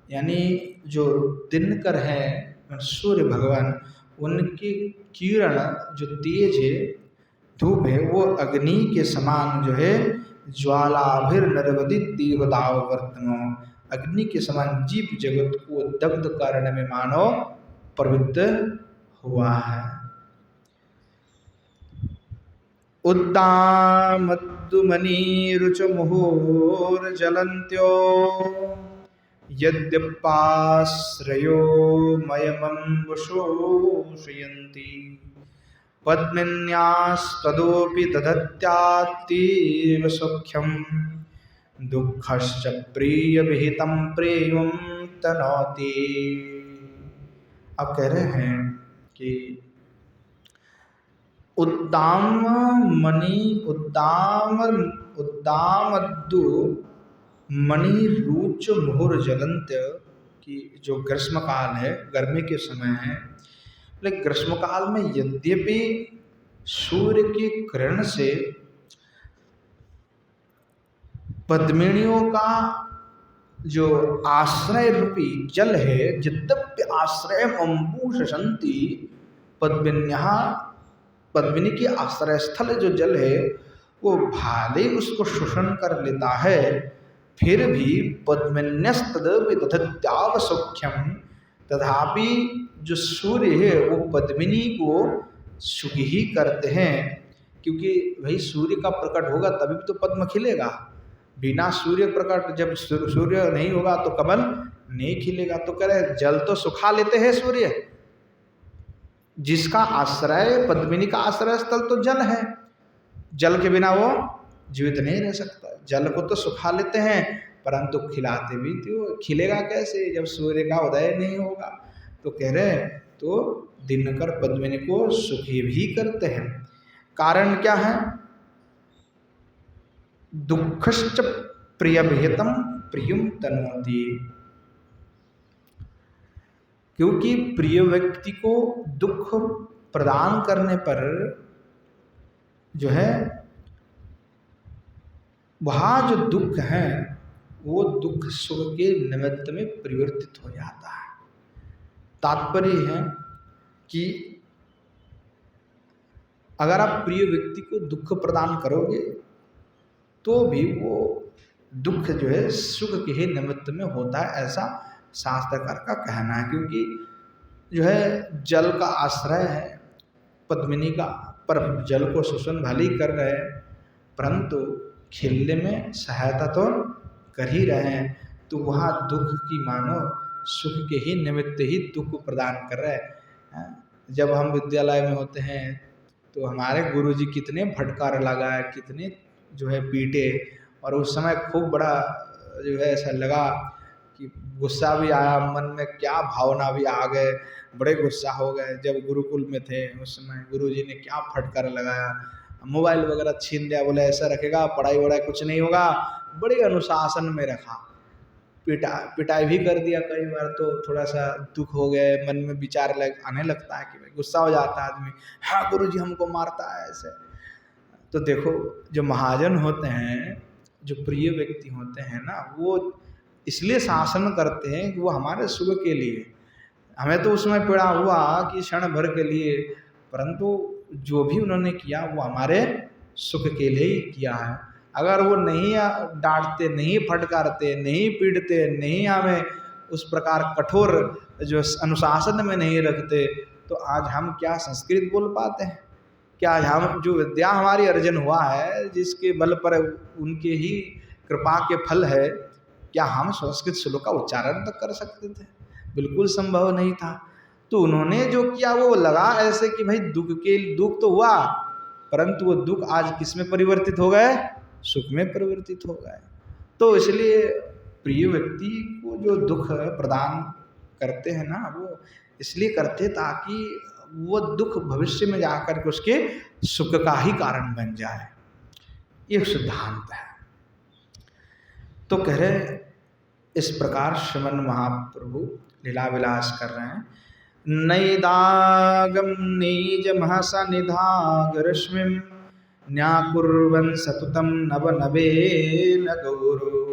यानी जो दिनकर है सूर्य भगवान, उनकी किरण जो तेज है, धूप है, वो अग्नि के समान जो है ज्वालाभिर नरवदित देवदावर्तनो, अग्नि के समान जीव जगत को दग्ध करने में मानो प्रवृत्त हुआ है। उद्दामद्दुमनीरुच मुहुर्जलन्त्यो यद्यपाश्रयो मयमम्बुशोषयन्ति पद्मिन्यास्तदोपि दधत्यातीव सौख्यं दुःखश्च प्रियविहितं प्रेम तनोति। अब कह रहे हैं कि उद्दामद्दु मणि रुच मुहुर जलंत, की जो ग्रीष्म काल है, गर्मी के समय है, लेकिन ग्रीष्म काल में यद्यपि सूर्य की किरण से पद्मिनियों का जो आश्रय रूपी जल है, यद्यपि आश्रय अम्बुश संति, पद्मिनी की आश्रय स्थल जो जल है वो भाले उसको शोषण कर लेता है, फिर भी पद्मिन्यस्तदपि दधत्याव सौख्यम, तथापि जो सूर्य है वो पद्मिनी को सुख ही करते हैं, क्योंकि भाई सूर्य का प्रकट होगा तभी तो पद्म खिलेगा। बिना सूर्य प्रकट, जब सूर्य नहीं होगा तो कमल नहीं खिलेगा। तो कह रहे जल तो सुखा लेते हैं सूर्य, जिसका आश्रय पद्मिनी का आश्रय स्थल तो जल है, जल के बिना वो जीवित नहीं रह सकता। जल को तो सुखा लेते हैं परंतु खिलाते भी तो खिलेगा कैसे जब सूर्य का उदय नहीं होगा। तो कह रहे तो दिनकर पद्मिनी को सुखी भी करते हैं। कारण क्या है? दुःखश्च प्रियभिहितं प्रियम तनोति। क्योंकि प्रिय व्यक्ति को दुख प्रदान करने पर जो है वहाँ जो दुख है वो दुख सुख के निमित्त में परिवर्तित हो जाता है। तात्पर्य है कि अगर आप प्रिय व्यक्ति को दुख प्रदान करोगे तो भी वो दुख जो है सुख के ही निमित्त में होता है, ऐसा शास्त्रकार का कहना है। क्योंकि जो है जल का आश्रय है पद्मिनी का, पर जल को शोषण भले ही कर रहे हैं परंतु खिलने में सहायता तो कर ही रहे हैं। तो वहाँ दुख की मानो सुख के ही निमित्त ही दुख प्रदान कर रहे हैं। जब हम विद्यालय में होते हैं तो हमारे गुरुजी कितने फटकार लगाए, कितने जो है पीटे, और उस समय खूब बड़ा जो है ऐसा लगा कि गुस्सा भी आया, मन में क्या भावना भी आ गए, बड़े गुस्सा हो गए। जब गुरुकुल में थे उस समय गुरुजी ने क्या फटकार लगाया, मोबाइल वगैरह छीन लिया, बोले ऐसा रखेगा पढ़ाई वढ़ाई कुछ नहीं होगा, बड़े अनुशासन में रखा। पिटाई भी कर दिया कई बार, तो थोड़ा सा दुख हो गए, मन में विचार आने लगता है कि भाई गुस्सा हो जाता है आदमी, हाँ गुरुजी हमको मारता है ऐसे। तो देखो जो महाजन होते हैं, जो प्रिय व्यक्ति होते हैं ना, वो इसलिए शासन करते हैं कि वो हमारे सुख के लिए, हमें तो उसमें पीड़ा हुआ कि क्षण भर के लिए, परंतु जो भी उन्होंने किया वो हमारे सुख के लिए ही किया है। अगर वो नहीं डांटते, नहीं फटकारते, नहीं पीटते, नहीं हमें उस प्रकार कठोर जो अनुशासन में नहीं रखते, तो आज हम क्या संस्कृत बोल पाते हैं? क्या आज हम जो विद्या हमारी अर्जन हुआ है, जिसके बल पर उनके ही कृपा के फल है, क्या हम संस्कृत श्लोक का उच्चारण तक कर सकते थे? बिल्कुल संभव नहीं था। तो उन्होंने जो किया वो लगा ऐसे कि भाई दुख तो हुआ, परंतु वो दुख आज किस में परिवर्तित हो गए? सुख में परिवर्तित हो गए। तो इसलिए प्रिय व्यक्ति को जो दुख प्रदान करते हैं ना, वो इसलिए करते ताकि वो दुख भविष्य में जाकर के उसके सुख का ही कारण बन जाए। ये सिद्धांत है। तो कह रहे इस प्रकार श्रीमन महाप्रभु लीला विलास कर रहे हैं। नैदागम नीज महसा निधाग रश्मिम न्याकुर्वन् सततं नव नवेन गौरो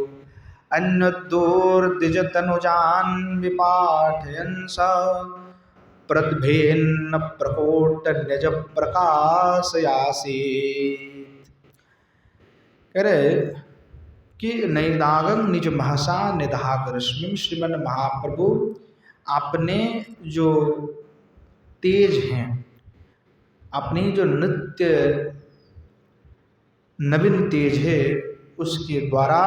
अन्योद्दोर्दिज तनुजान् विपाठयन् स प्रद्भेन्न प्रकोट निज प्रकाशयासी। कह रहे कि नैदागम निज महसा निधाग रश्मिम, श्रीमन महाप्रभु अपने जो तेज हैं, अपनी जो नित्य नवीन तेज है उसके द्वारा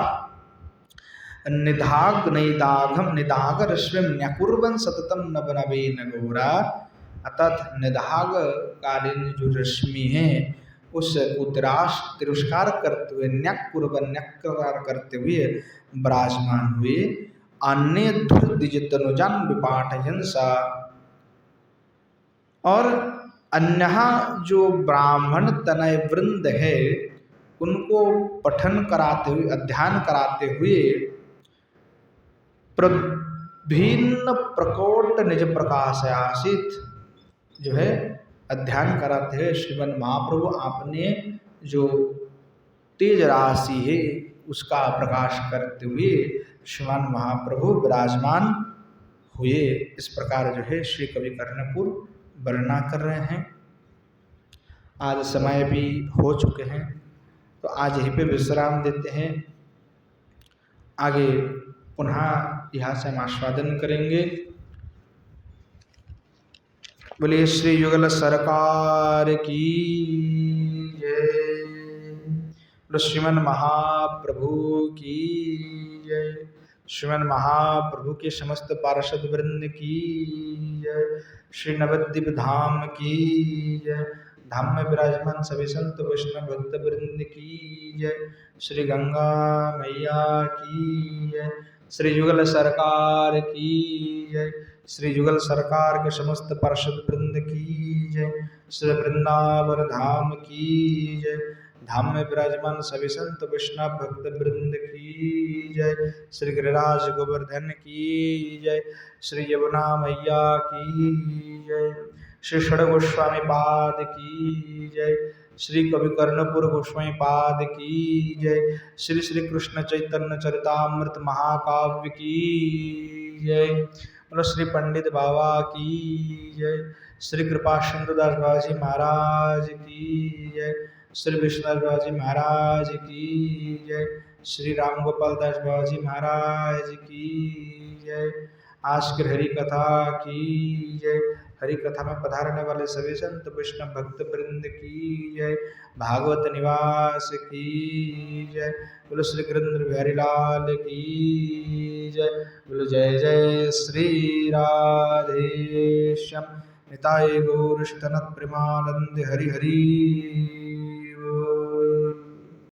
निधाग नैदाघम निधाग रश्मिम न्यकुर्वन् सततम नव नवेन गौरा, अर्थात निधाग कालीन जो रश्मि है उसको तिरस्कार करते हुए न्यक्कार करते हुए विराजमान हुए। अन्य धुर्दिजतनुजान विपाठयन् सा, और अन्य जो ब्राह्मण तनय वृंद है उनको पठन कराते हुए, अध्ययन कराते हुए भिन्न प्रकोट निज प्रकाशयासित, जो है अध्ययन कराते हुए श्रीमन महाप्रभु आपने जो तेज राशि है उसका प्रकाश करते हुए श्रीमान महाप्रभु विराजमान हुए। इस प्रकार जो है श्री कवि कर्णपुर वर्णना कर रहे हैं। आज समय भी हो चुके हैं, तो आज यहीं पे विश्राम देते हैं। आगे पुनः यहाँ से हम आस्वादन करेंगे। बोलिए श्री युगल सरकार की जय, श्रीमन महाप्रभु की जय, श्रीमन महाप्रभु के समस्त पार्षद वृंद की जय, श्री नवद्वीप धाम की जय, धाम में विराजमान सभी संत वैष्णव भक्त वृंद की जय, श्री गंगा मैया की जय, श्री युगल सरकार की जय, श्री युगल सरकार के समस्त पार्षद वृंद की जय, श्री वृंदावन धाम की जय, धाम में विराजमान सभी संत वैष्णव भक्त वृंद की जय। श्री गिरिराज गोवर्धन की जय। श्री यमुना मैया की जय। श्री षड गोस्वामी पाद की जय। श्री कविकर्णपुर गोस्वामी पाद की जय। श्री श्री कृष्ण चैतन्य चरितामृत महाकाव्य की जय। बोलो श्री पंडित बाबा की जय। श्री कृपा सिंधुदास बाबा जी महाराज की जय। श्री विश्वनाथ बाबा जी महाराज की जय। श्री राम गोपाल दास बाबा जी महाराज की जय। आज की हरि कथा की जय। हरि कथा में पधारने वाले सभी संत वैष्णव भक्त वृंद की जय। भागवत निवास की जय। बोलो श्री गिरिंद्र बिहारी लाल की जय। बोलो जय जय श्री राधे श्याम। निताय गौर श्रीतनत प्रेमानंद हरि हरि